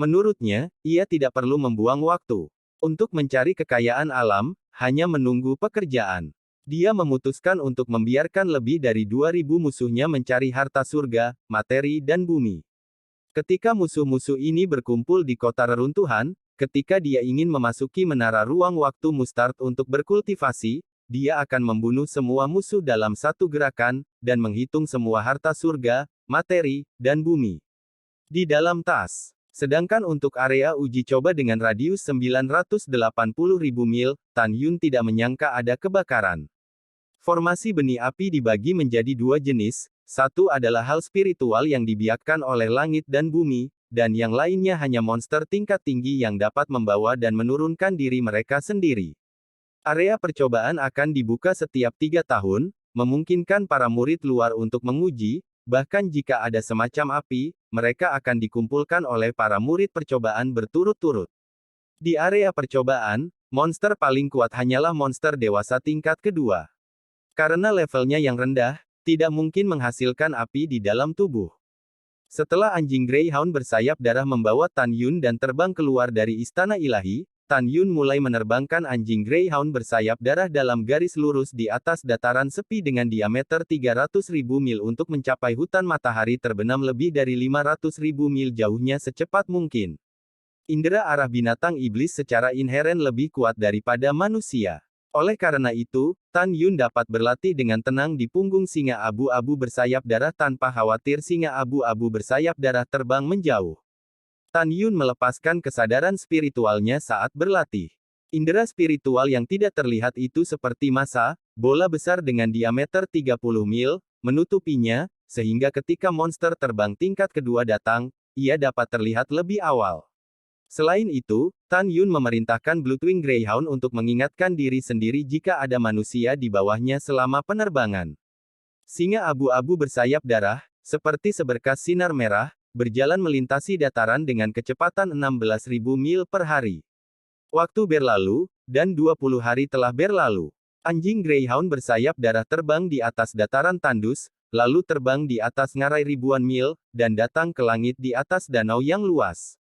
Menurutnya, ia tidak perlu membuang waktu untuk mencari kekayaan alam, hanya menunggu pekerjaan. Dia memutuskan untuk membiarkan lebih dari 2.000 musuhnya mencari harta surga, materi dan bumi. Ketika musuh-musuh ini berkumpul di kota reruntuhan, ketika dia ingin memasuki menara ruang waktu Mustard untuk berkultivasi, dia akan membunuh semua musuh dalam satu gerakan, dan menghitung semua harta surga, materi, dan bumi di dalam tas. Sedangkan untuk area uji coba dengan radius 980.000 mil, Tan Yun tidak menyangka ada kebakaran. Formasi benih api dibagi menjadi dua jenis, satu adalah hal spiritual yang dibiakkan oleh langit dan bumi, dan yang lainnya hanya monster tingkat tinggi yang dapat membawa dan menurunkan diri mereka sendiri. Area percobaan akan dibuka setiap 3 tahun, memungkinkan para murid luar untuk menguji, bahkan jika ada semacam api, mereka akan dikumpulkan oleh para murid percobaan berturut-turut. Di area percobaan, monster paling kuat hanyalah monster dewasa tingkat kedua. Karena levelnya yang rendah, tidak mungkin menghasilkan api di dalam tubuh. Setelah anjing Greyhound bersayap darah membawa Tan Yun dan terbang keluar dari istana ilahi, Tan Yun mulai menerbangkan anjing Greyhound bersayap darah dalam garis lurus di atas dataran sepi dengan diameter 300.000 mil untuk mencapai hutan matahari terbenam lebih dari 500.000 mil jauhnya secepat mungkin. Indera arah binatang iblis secara inheren lebih kuat daripada manusia. Oleh karena itu, Tan Yun dapat berlatih dengan tenang di punggung singa abu-abu bersayap darah tanpa khawatir singa abu-abu bersayap darah terbang menjauh. Tan Yun melepaskan kesadaran spiritualnya saat berlatih. Indera spiritual yang tidak terlihat itu seperti massa, bola besar dengan diameter 30 mil, menutupinya, sehingga ketika monster terbang tingkat kedua datang, ia dapat terlihat lebih awal. Selain itu, Tan Yun memerintahkan Bloodwing Greyhound untuk mengingatkan diri sendiri jika ada manusia di bawahnya selama penerbangan. Singa abu-abu bersayap darah, seperti seberkas sinar merah, berjalan melintasi dataran dengan kecepatan 16.000 mil per hari. Waktu berlalu, dan 20 hari telah berlalu. Anjing Greyhound bersayap darah terbang di atas dataran tandus, lalu terbang di atas ngarai ribuan mil, dan datang ke langit di atas danau yang luas.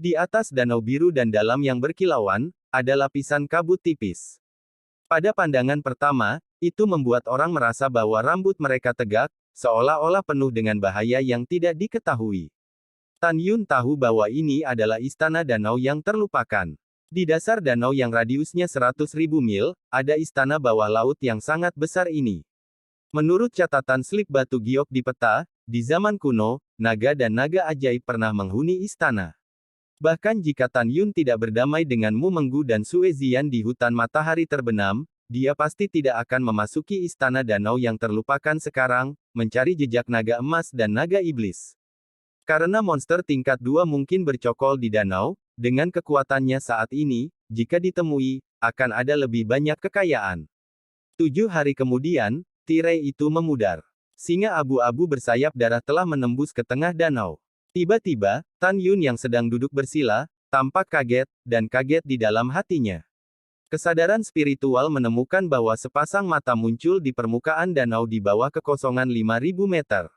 Di atas danau biru dan dalam yang berkilauan, ada lapisan kabut tipis. Pada pandangan pertama, itu membuat orang merasa bahwa rambut mereka tegak, seolah-olah penuh dengan bahaya yang tidak diketahui. Tan Yun tahu bahwa ini adalah istana danau yang terlupakan. Di dasar danau yang radiusnya 100.000 mil, ada istana bawah laut yang sangat besar ini. Menurut catatan slip batu giok di peta, di zaman kuno, naga dan naga ajaib pernah menghuni istana. Bahkan jika Tan Yun tidak berdamai dengan Mu Menggu dan Sue Zian di hutan matahari terbenam, dia pasti tidak akan memasuki istana danau yang terlupakan sekarang, mencari jejak naga emas dan naga iblis. Karena monster tingkat 2 mungkin bercokol di danau, dengan kekuatannya saat ini, jika ditemui, akan ada lebih banyak kekayaan. 7 hari kemudian, tirai itu memudar. Singa abu-abu bersayap darah telah menembus ke tengah danau. Tiba-tiba, Tan Yun yang sedang duduk bersila, tampak kaget, dan kaget di dalam hatinya. Kesadaran spiritual menemukan bahwa sepasang mata muncul di permukaan danau di bawah kekosongan 5.000 meter.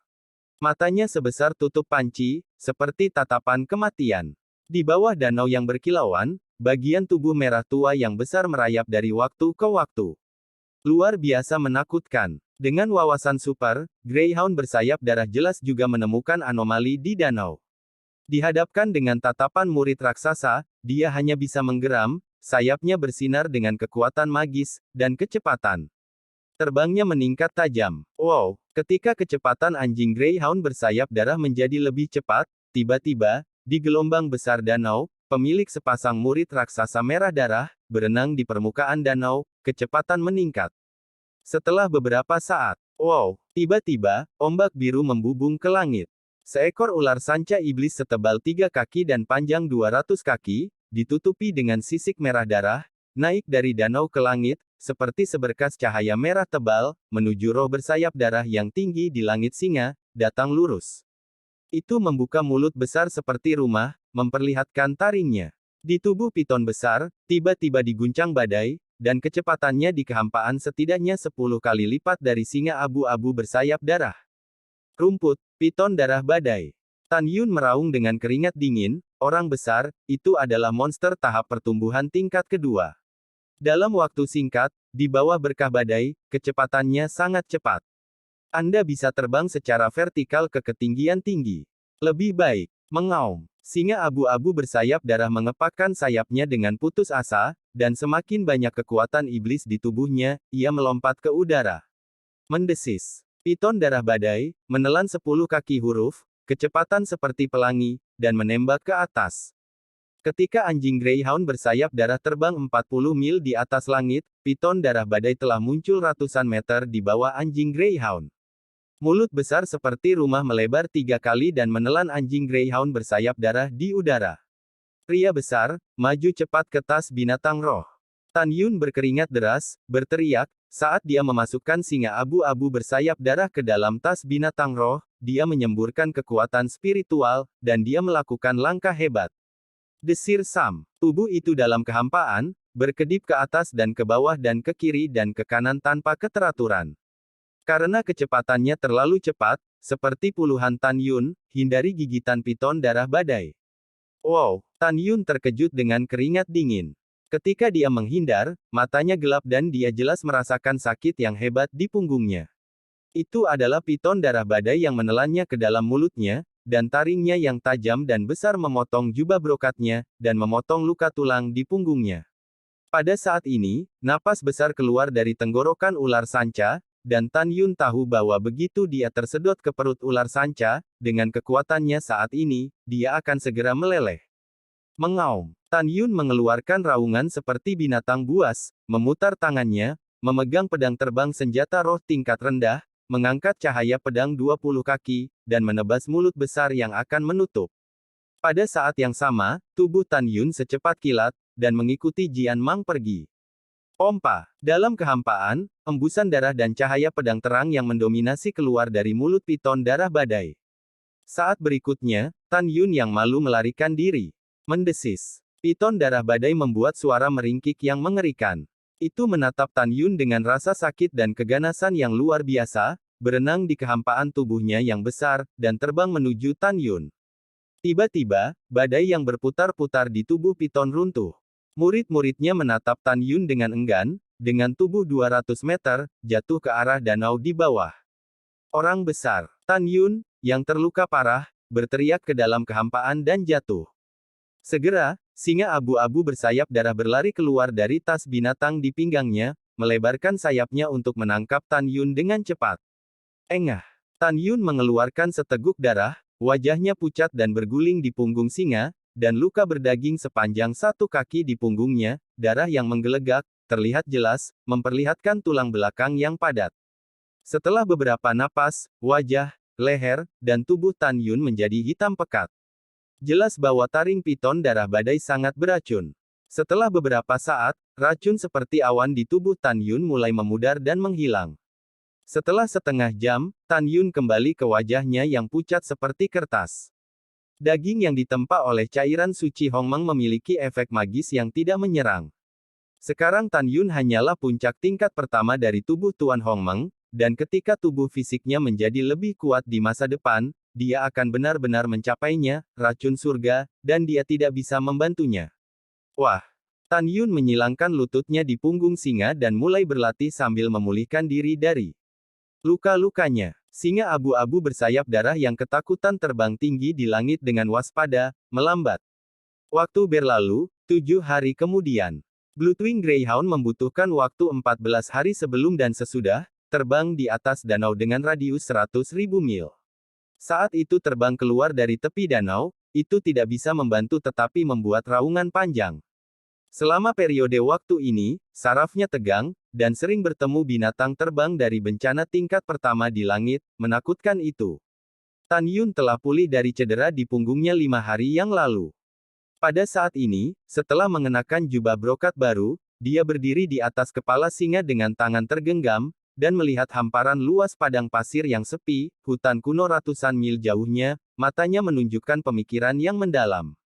Matanya sebesar tutup panci, seperti tatapan kematian. Di bawah danau yang berkilauan, bagian tubuh merah tua yang besar merayap dari waktu ke waktu. Luar biasa menakutkan. Dengan wawasan super, Greyhound bersayap darah jelas juga menemukan anomali di danau. Dihadapkan dengan tatapan murid raksasa, dia hanya bisa menggeram, sayapnya bersinar dengan kekuatan magis, dan kecepatan. Terbangnya meningkat tajam. Wow! Ketika kecepatan anjing Greyhound bersayap darah menjadi lebih cepat, tiba-tiba, di gelombang besar danau, pemilik sepasang murid raksasa merah darah, berenang di permukaan danau, kecepatan meningkat. Setelah beberapa saat, wow! Tiba-tiba, ombak biru membubung ke langit. Seekor ular sanca iblis setebal 3 kaki dan panjang 200 kaki, ditutupi dengan sisik merah darah, naik dari danau ke langit, seperti seberkas cahaya merah tebal, menuju roh bersayap darah yang tinggi di langit singa, datang lurus. Itu membuka mulut besar seperti rumah, memperlihatkan taringnya. Di tubuh piton besar, tiba-tiba diguncang badai, dan kecepatannya di kehampaan setidaknya 10 kali lipat dari singa abu-abu bersayap darah. Rumput, piton darah badai. Tan Yun meraung dengan keringat dingin, orang besar, itu adalah monster tahap pertumbuhan tingkat kedua. Dalam waktu singkat, di bawah berkah badai, kecepatannya sangat cepat. Anda bisa terbang secara vertikal ke ketinggian tinggi. Lebih baik, mengaum. Singa abu-abu bersayap darah mengepakkan sayapnya dengan putus asa, dan semakin banyak kekuatan iblis di tubuhnya, ia melompat ke udara. Mendesis. Piton darah badai, menelan 10 kaki huruf, kecepatan seperti pelangi, dan menembak ke atas. Ketika anjing Greyhound bersayap darah terbang 40 mil di atas langit, piton darah badai telah muncul ratusan meter di bawah anjing Greyhound. Mulut besar seperti rumah melebar 3 kali dan menelan anjing Greyhound bersayap darah di udara. Pria besar, maju cepat ke tas binatang roh. Tan Yun berkeringat deras, berteriak, saat dia memasukkan singa abu-abu bersayap darah ke dalam tas binatang roh, dia menyemburkan kekuatan spiritual, dan dia melakukan langkah hebat. Desir Sam. Tubuh itu dalam kehampaan, berkedip ke atas dan ke bawah dan ke kiri dan ke kanan tanpa keteraturan. Karena kecepatannya terlalu cepat, seperti puluhan Tan Yun, hindari gigitan piton darah badai. Wow, Tan Yun terkejut dengan keringat dingin. Ketika dia menghindar, matanya gelap dan dia jelas merasakan sakit yang hebat di punggungnya. Itu adalah piton darah badai yang menelannya ke dalam mulutnya, dan taringnya yang tajam dan besar memotong jubah brokatnya, dan memotong luka tulang di punggungnya. Pada saat ini, napas besar keluar dari tenggorokan ular sanca, dan Tan Yun tahu bahwa begitu dia tersedot ke perut ular sanca, dengan kekuatannya saat ini, dia akan segera meleleh. Mengaum. Tan Yun mengeluarkan raungan seperti binatang buas, memutar tangannya, memegang pedang terbang senjata roh tingkat rendah, mengangkat cahaya pedang 20 kaki, dan menebas mulut besar yang akan menutup. Pada saat yang sama, tubuh Tan Yun secepat kilat, dan mengikuti Jian Mang pergi. Pompa. Dalam kehampaan, embusan darah dan cahaya pedang terang yang mendominasi keluar dari mulut piton darah badai. Saat berikutnya, Tan Yun yang malu melarikan diri. Mendesis. Piton darah badai membuat suara meringkik yang mengerikan. Itu menatap Tan Yun dengan rasa sakit dan keganasan yang luar biasa, berenang di kehampaan tubuhnya yang besar, dan terbang menuju Tan Yun. Tiba-tiba, badai yang berputar-putar di tubuh piton runtuh. Murid-muridnya menatap Tan Yun dengan enggan, dengan tubuh 200 meter, jatuh ke arah danau di bawah. Orang besar, Tan Yun, yang terluka parah, berteriak ke dalam kehampaan dan jatuh. Segera, singa abu-abu bersayap darah berlari keluar dari tas binatang di pinggangnya, melebarkan sayapnya untuk menangkap Tan Yun dengan cepat. Engah. Tan Yun mengeluarkan seteguk darah, wajahnya pucat dan berguling di punggung singa, dan luka berdaging sepanjang 1 kaki di punggungnya, darah yang menggelegak, terlihat jelas, memperlihatkan tulang belakang yang padat. Setelah beberapa napas, wajah, leher, dan tubuh Tan Yun menjadi hitam pekat. Jelas bahwa taring piton darah badai sangat beracun. Setelah beberapa saat, racun seperti awan di tubuh Tan Yun mulai memudar dan menghilang. Setelah setengah jam, Tan Yun kembali ke wajahnya yang pucat seperti kertas. Daging yang ditempa oleh cairan suci Hongmeng memiliki efek magis yang tidak menyerang. Sekarang Tan Yun hanyalah puncak tingkat pertama dari tubuh Tuan Hongmeng, dan ketika tubuh fisiknya menjadi lebih kuat di masa depan, dia akan benar-benar mencapainya, racun surga, dan dia tidak bisa membantunya. Wah! Tan Yun menyilangkan lututnya di punggung singa dan mulai berlatih sambil memulihkan diri dari luka-lukanya. Singa abu-abu bersayap darah yang ketakutan terbang tinggi di langit dengan waspada, melambat. Waktu berlalu, 7 hari kemudian. Bloodwing Greyhound membutuhkan waktu 14 hari sebelum dan sesudah, terbang di atas danau dengan radius 100.000 mil. Saat itu terbang keluar dari tepi danau, itu tidak bisa membantu tetapi membuat raungan panjang. Selama periode waktu ini, sarafnya tegang, dan sering bertemu binatang terbang dari bencana tingkat pertama di langit, menakutkan itu. Tan Yun telah pulih dari cedera di punggungnya 5 hari yang lalu. Pada saat ini, setelah mengenakan jubah brokat baru, dia berdiri di atas kepala singa dengan tangan tergenggam, dan melihat hamparan luas padang pasir yang sepi, hutan kuno ratusan mil jauhnya, matanya menunjukkan pemikiran yang mendalam.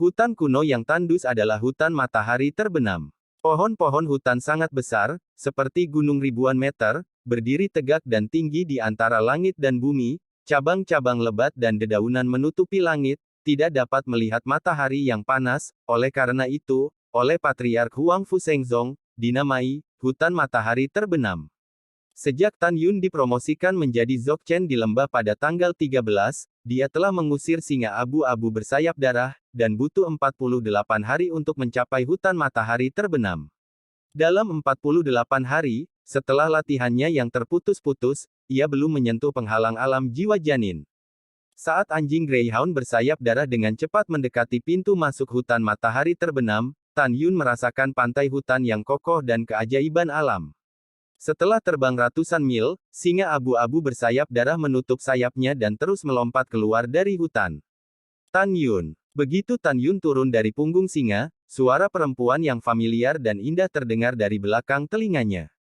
Hutan kuno yang tandus adalah hutan matahari terbenam. Pohon-pohon hutan sangat besar, seperti gunung ribuan meter, berdiri tegak dan tinggi di antara langit dan bumi, cabang-cabang lebat dan dedaunan menutupi langit, tidak dapat melihat matahari yang panas, oleh karena itu, oleh Patriark Huang Fusengzong, dinamai, hutan matahari terbenam. Sejak Tan Yun dipromosikan menjadi Dzogchen di lembah pada tanggal 13, dia telah mengusir singa abu-abu bersayap darah, dan butuh 48 hari untuk mencapai hutan matahari terbenam. Dalam 48 hari, setelah latihannya yang terputus-putus, ia belum menyentuh penghalang alam jiwa janin. Saat anjing Greyhound bersayap darah dengan cepat mendekati pintu masuk hutan matahari terbenam, Tan Yun merasakan pantai hutan yang kokoh dan keajaiban alam. Setelah terbang ratusan mil, singa abu-abu bersayap darah menutup sayapnya dan terus melompat keluar dari hutan. Tan Yun. Begitu Tan Yun turun dari punggung singa, suara perempuan yang familiar dan indah terdengar dari belakang telinganya.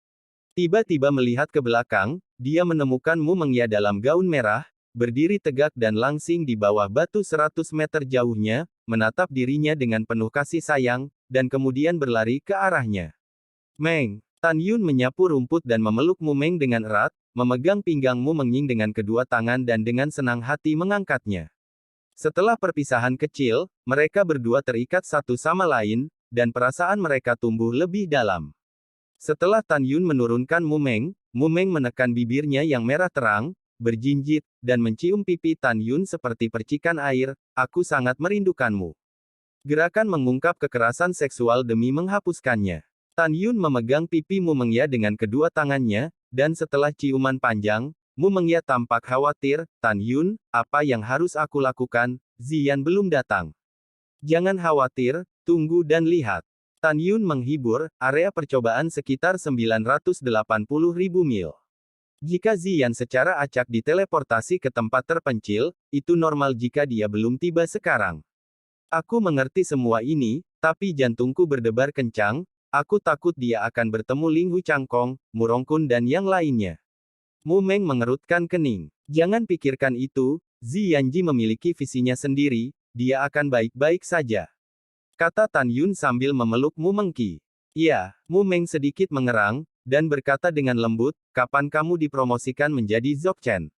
Tiba-tiba melihat ke belakang, dia menemukan Mu Mengya dalam gaun merah, berdiri tegak dan langsing di bawah batu 100 meter jauhnya, menatap dirinya dengan penuh kasih sayang, dan kemudian berlari ke arahnya. Meng. Tan Yun menyapu rumput dan memeluk Mu Meng dengan erat, memegang pinggang Mu Mengying dengan kedua tangan dan dengan senang hati mengangkatnya. Setelah perpisahan kecil, mereka berdua terikat satu sama lain, dan perasaan mereka tumbuh lebih dalam. Setelah Tan Yun menurunkan Mu Meng menekan bibirnya yang merah terang, berjinjit, dan mencium pipi Tan Yun seperti percikan air, "Aku sangat merindukanmu." Gerakan mengungkap kekerasan seksual demi menghapuskannya. Tan Yun memegang pipi Mu Mengya dengan kedua tangannya, dan setelah ciuman panjang, Mu Mengya tampak khawatir. "Tan Yun, apa yang harus aku lakukan? Ziyan belum datang." "Jangan khawatir, tunggu dan lihat." Tan Yun menghibur, area percobaan sekitar 980.000 mil. Jika Ziyan secara acak diteleportasi ke tempat terpencil, itu normal jika dia belum tiba sekarang. "Aku mengerti semua ini, tapi jantungku berdebar kencang. Aku takut dia akan bertemu Ling Hu Changkong, Mu Rongkun dan yang lainnya." Mu Meng mengerutkan kening. "Jangan pikirkan itu, Ziyanji memiliki visinya sendiri, dia akan baik-baik saja," kata Tan Yun sambil memeluk Mu Mengki. "Ya." Mu Meng sedikit mengerang, dan berkata dengan lembut, "Kapan kamu dipromosikan menjadi Dzogchen?"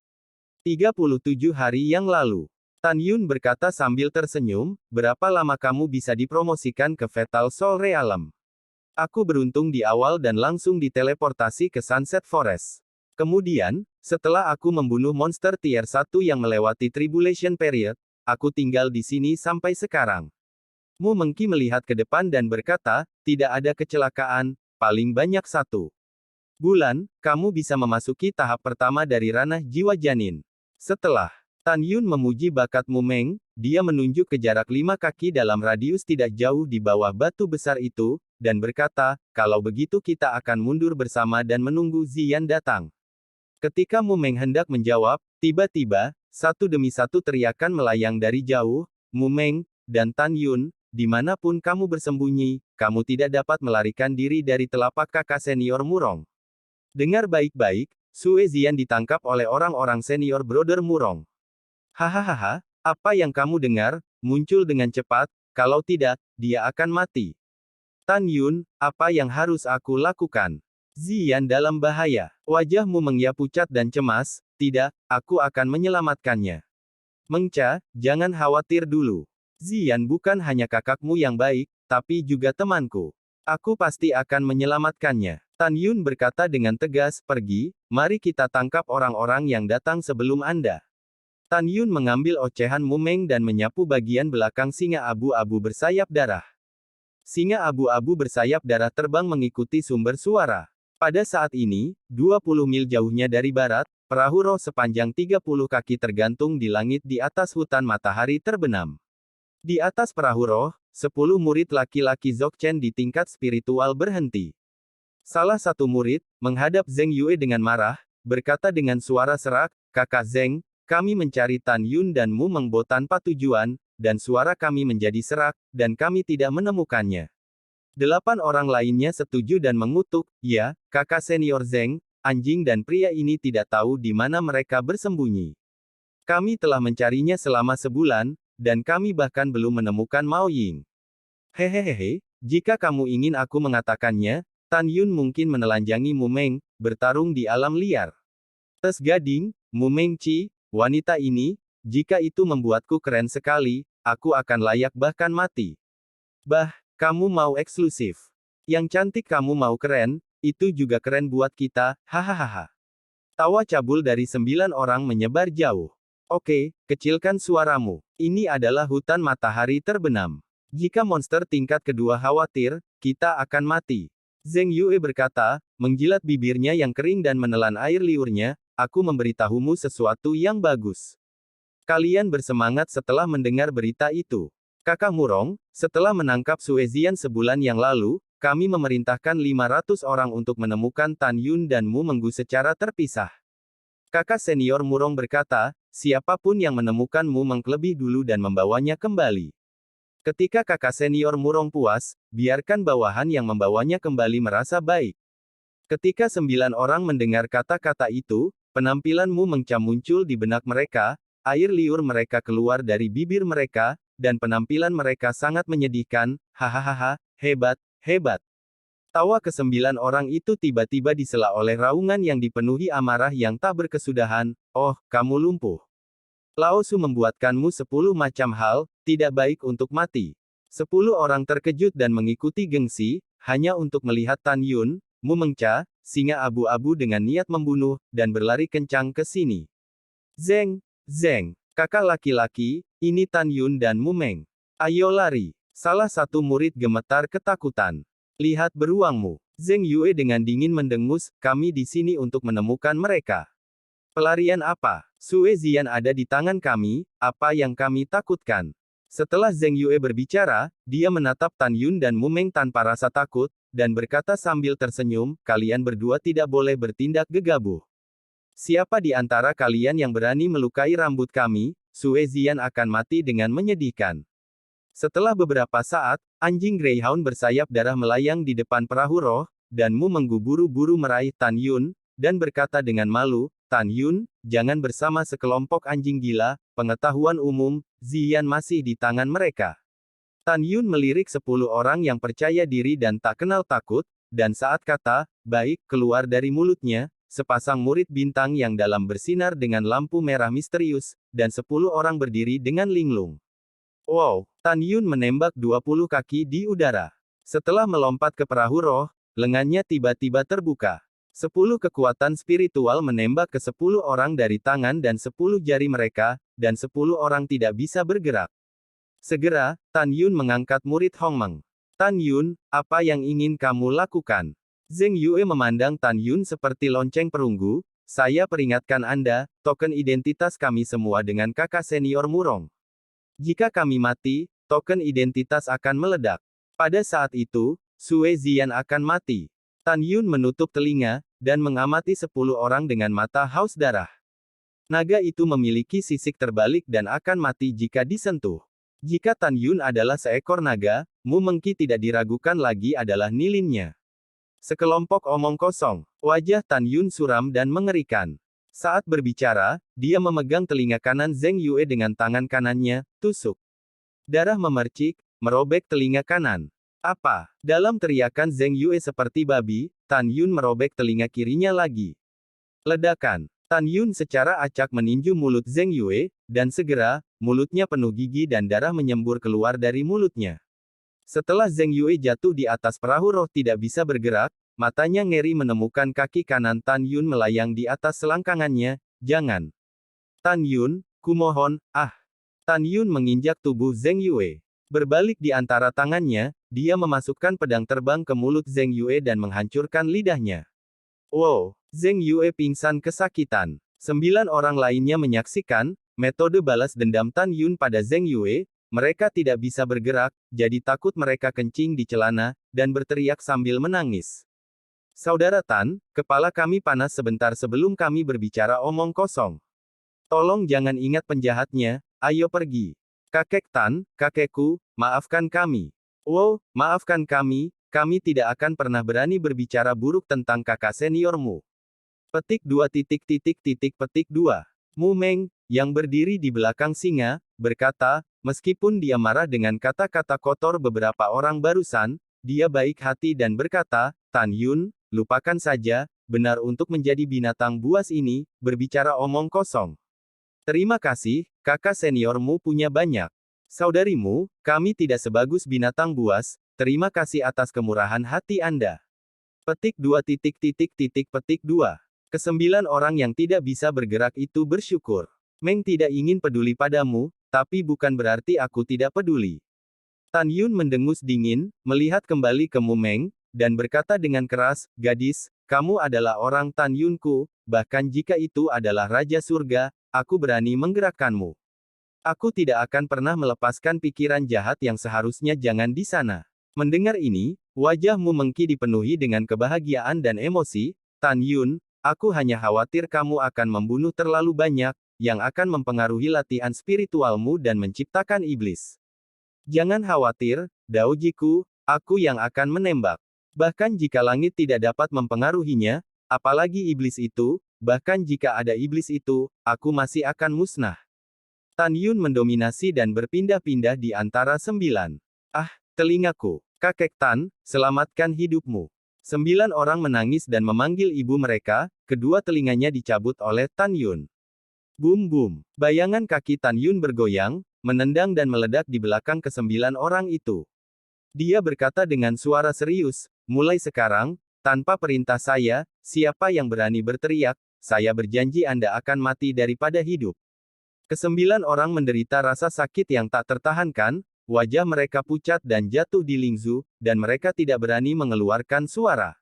37 hari yang lalu. Tan Yun berkata sambil tersenyum, "Berapa lama kamu bisa dipromosikan ke Fatal Soul Realm?" "Aku beruntung di awal dan langsung diteleportasi ke Sunset Forest. Kemudian, setelah aku membunuh monster tier 1 yang melewati Tribulation Period, aku tinggal di sini sampai sekarang." Mu Mengki melihat ke depan dan berkata, "Tidak ada kecelakaan, paling banyak 1 bulan, kamu bisa memasuki tahap pertama dari ranah jiwa janin." Setelah Tan Yun memuji bakat Mu Meng, dia menunjuk ke jarak 5 kaki dalam radius tidak jauh di bawah batu besar itu, dan berkata, "Kalau begitu kita akan mundur bersama dan menunggu Ziyan datang." Ketika Mu Meng hendak menjawab, tiba-tiba, satu demi satu teriakan melayang dari jauh, "Mu Meng dan Tan Yun, dimanapun kamu bersembunyi, kamu tidak dapat melarikan diri dari telapak kakak senior Murong." Dengar baik-baik, Sue Ziyan ditangkap oleh orang-orang senior Brother Murong. "Hahaha, apa yang kamu dengar? Muncul dengan cepat, kalau tidak, dia akan mati." "Tan Yun, apa yang harus aku lakukan?" "Ziyan dalam bahaya." Wajahmu Mengya pucat dan cemas. "Tidak, aku akan menyelamatkannya." "Mengca, jangan khawatir dulu. Ziyan bukan hanya kakakmu yang baik, tapi juga temanku. Aku pasti akan menyelamatkannya." Tan Yun berkata dengan tegas, "Pergi, mari kita tangkap orang-orang yang datang sebelum Anda." Tan Yun mengambil ocehan Mu Meng dan menyapu bagian belakang singa abu-abu bersayap darah. Singa abu-abu bersayap darah terbang mengikuti sumber suara. Pada saat ini, 20 mil jauhnya dari barat, perahu roh sepanjang 30 kaki tergantung di langit di atas hutan matahari terbenam. Di atas perahu roh, 10 murid laki-laki Dzogchen di tingkat spiritual berhenti. Salah satu murid, menghadap Zheng Yue dengan marah, berkata dengan suara serak, "Kakak Zheng, kami mencari Tan Yun dan Mu Mengbo tanpa tujuan, dan suara kami menjadi serak, dan kami tidak menemukannya." 8 orang lainnya setuju dan mengutuk, "Ya, kakak senior Zheng, anjing dan pria ini tidak tahu di mana mereka bersembunyi. Kami telah mencarinya selama sebulan, dan kami bahkan belum menemukan Mao Ying." "Hehehe, Jika kamu ingin aku mengatakannya, Tan Yun mungkin menelanjangi Mu Meng, bertarung di alam liar. Tes Gading, Mu Meng Chi, wanita ini, jika itu membuatku keren sekali, aku akan layak bahkan mati. Bah, kamu mau eksklusif. Yang cantik kamu mau keren, itu juga keren buat kita, hahaha. Tawa cabul dari 9 orang menyebar jauh. Oke, kecilkan suaramu. Ini adalah hutan matahari terbenam. Jika monster tingkat kedua khawatir, kita akan mati. Zheng Yue berkata, menjilat bibirnya yang kering dan menelan air liurnya, aku memberitahumu sesuatu yang bagus. Kalian bersemangat setelah mendengar berita itu. Kakak Murong, setelah menangkap Suezian sebulan yang lalu, kami memerintahkan 500 orang untuk menemukan Tan Yun dan Mu Menggu secara terpisah. Kakak senior Murong berkata, siapapun yang menemukan Mu Meng lebih dulu dan membawanya kembali. Ketika kakak senior Murong puas, biarkan bawahan yang membawanya kembali merasa baik. Ketika 9 orang mendengar kata-kata itu, penampilan Mu Meng muncul di benak mereka, air liur mereka keluar dari bibir mereka, dan penampilan mereka sangat menyedihkan, hahaha, hebat. Hebat. Tawa ke-9 orang itu tiba-tiba disela oleh raungan yang dipenuhi amarah yang tak berkesudahan, oh, kamu lumpuh. Lao Su membuatkanmu 10 macam hal, tidak baik untuk mati. 10 orang terkejut dan mengikuti gengsi, hanya untuk melihat Tan Yun, Mu Meng Cha, singa abu-abu dengan niat membunuh, dan berlari kencang ke sini. Zeng, Zeng, kakak laki-laki, ini Tan Yun dan Mu Meng. Ayo lari. Salah satu murid gemetar ketakutan. Lihat beruangmu. Zheng Yue dengan dingin mendengus, kami di sini untuk menemukan mereka. Pelarian apa? Sue Zian ada di tangan kami, apa yang kami takutkan? Setelah Zheng Yue berbicara, dia menatap Tan Yun dan Mu Meng tanpa rasa takut, dan berkata sambil tersenyum, kalian berdua tidak boleh bertindak gegabah. Siapa di antara kalian yang berani melukai rambut kami, Sue Zian akan mati dengan menyedihkan. Setelah beberapa saat, anjing Greyhound bersayap darah melayang di depan perahu roh, dan Mu Menggu buru-buru meraih Tan Yun, dan berkata dengan malu, Tan Yun, jangan bersama sekelompok anjing gila, pengetahuan umum, Ziyan masih di tangan mereka. Tan Yun melirik 10 orang yang percaya diri dan tak kenal takut, dan saat kata, baik, keluar dari mulutnya, sepasang murid bintang yang dalam bersinar dengan lampu merah misterius, dan 10 orang berdiri dengan linglung. Wow, Tan Yun menembak 20 kaki di udara. Setelah melompat ke perahu roh, lengannya tiba-tiba terbuka. 10 kekuatan spiritual menembak ke 10 orang dari tangan dan 10 jari mereka, dan 10 orang tidak bisa bergerak. Segera, Tan Yun mengangkat murid Hong Meng. Tan Yun, apa yang ingin kamu lakukan? Zheng Yue memandang Tan Yun seperti lonceng perunggu, saya peringatkan Anda, token identitas kami semua dengan kakak senior Murong. Jika kami mati, token identitas akan meledak. Pada saat itu, Sue Zian akan mati. Tan Yun menutup telinga, dan mengamati 10 orang dengan mata haus darah. Naga itu memiliki sisik terbalik dan akan mati jika disentuh. Jika Tan Yun adalah seekor naga, Mu Mengki tidak diragukan lagi adalah nilinnya. Sekelompok omong kosong. Wajah Tan Yun suram dan mengerikan. Saat berbicara, dia memegang telinga kanan Zheng Yue dengan tangan kanannya, tusuk. Darah memercik, merobek telinga kanan. Apa? Dalam teriakan Zheng Yue seperti babi, Tan Yun merobek telinga kirinya lagi. Ledakan. Tan Yun secara acak meninju mulut Zheng Yue, dan segera, mulutnya penuh gigi dan darah menyembur keluar dari mulutnya. Setelah Zheng Yue jatuh di atas perahu roh tidak bisa bergerak, matanya ngeri menemukan kaki kanan Tan Yun melayang di atas selangkangannya, jangan. Tan Yun, kumohon, ah. Tan Yun menginjak tubuh Zheng Yue. Berbalik di antara tangannya, dia memasukkan pedang terbang ke mulut Zheng Yue dan menghancurkan lidahnya. Wow, Zheng Yue pingsan kesakitan. 9 orang lainnya menyaksikan, metode balas dendam Tan Yun pada Zheng Yue, mereka tidak bisa bergerak, jadi takut mereka kencing di celana, dan berteriak sambil menangis. Saudara Tan, kepala kami panas sebentar sebelum kami berbicara omong kosong. Tolong jangan ingat penjahatnya, ayo pergi. Kakek Tan, kakekku, maafkan kami. Wow, maafkan kami tidak akan pernah berani berbicara buruk tentang kakak seniormu. Petik 2. Mu Meng, yang berdiri di belakang singa, berkata, meskipun dia marah dengan kata-kata kotor beberapa orang barusan, dia baik hati dan berkata, Tan Yun, lupakan saja, benar untuk menjadi binatang buas ini, berbicara omong kosong. Terima kasih, kakak seniormu punya banyak. Saudarimu, kami tidak sebagus binatang buas, terima kasih atas kemurahan hati Anda. Petik 2. Kesembilan orang yang tidak bisa bergerak itu bersyukur. Meng tidak ingin peduli padamu, tapi bukan berarti aku tidak peduli. Tan Yun mendengus dingin, melihat kembali ke Mu Meng, dan berkata dengan keras, gadis, kamu adalah orang Tan Yunku, bahkan jika itu adalah Raja Surga, aku berani menggerakkanmu. Aku tidak akan pernah melepaskan pikiran jahat yang seharusnya jangan di sana. Mendengar ini, wajah Mu Mengki dipenuhi dengan kebahagiaan dan emosi. Tan Yun, aku hanya khawatir kamu akan membunuh terlalu banyak, yang akan mempengaruhi latihan spiritualmu dan menciptakan iblis. Jangan khawatir, Daojiku, aku yang akan menembak. Bahkan jika langit tidak dapat mempengaruhinya, apalagi iblis itu, bahkan jika ada iblis itu, aku masih akan musnah. Tan Yun mendominasi dan berpindah-pindah di antara 9. Ah, telingaku. Kakek Tan, selamatkan hidupmu. 9 orang menangis dan memanggil ibu mereka, kedua telinganya dicabut oleh Tan Yun. Bum bum. Bayangan kaki Tan Yun bergoyang, menendang dan meledak di belakang ke-9 orang itu. Dia berkata dengan suara serius, mulai sekarang, tanpa perintah saya, siapa yang berani berteriak, saya berjanji Anda akan mati daripada hidup. Ke-9 orang menderita rasa sakit yang tak tertahankan, wajah mereka pucat dan jatuh di lingzu, dan mereka tidak berani mengeluarkan suara.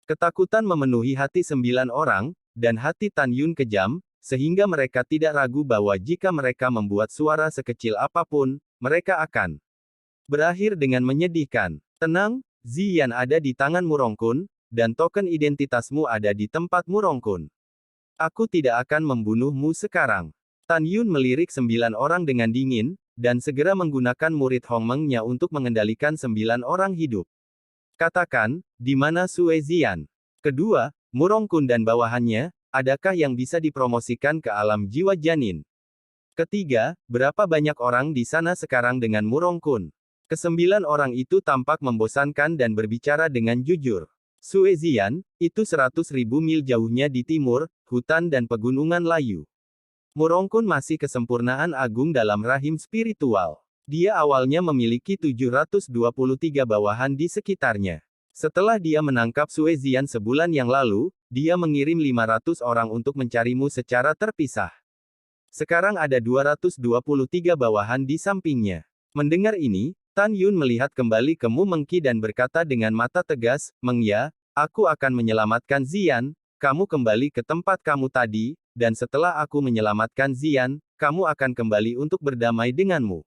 Ketakutan memenuhi hati 9 orang, dan hati Tan Yun kejam, sehingga mereka tidak ragu bahwa jika mereka membuat suara sekecil apapun, mereka akan berakhir dengan menyedihkan. Tenang, Ziyan ada di tangan Murongkun, dan token identitasmu ada di tempat Murongkun. Aku tidak akan membunuhmu sekarang. Tan Yun melirik 9 orang dengan dingin, dan segera menggunakan murid Hongmeng-nya untuk mengendalikan 9 orang hidup. Katakan, di mana Sue Ziyan? Kedua, Murongkun dan bawahannya, adakah yang bisa dipromosikan ke alam jiwa janin? Ketiga, berapa banyak orang di sana sekarang dengan Murongkun? Ke-9 orang itu tampak membosankan dan berbicara dengan jujur. Sue Ziyan, itu 100.000 mil jauhnya di timur, hutan dan pegunungan layu. Murongkun masih kesempurnaan agung dalam rahim spiritual. Dia awalnya memiliki 723 bawahan di sekitarnya. Setelah dia menangkap Sue Ziyan sebulan yang lalu, dia mengirim 500 orang untuk mencarimu secara terpisah. Sekarang ada 223 bawahan di sampingnya. Mendengar ini, Tan Yun melihat kembali ke Mu Mengki dan berkata dengan mata tegas, Meng Ya, aku akan menyelamatkan Ziyan, kamu kembali ke tempat kamu tadi, dan setelah aku menyelamatkan Ziyan, kamu akan kembali untuk berdamai denganmu.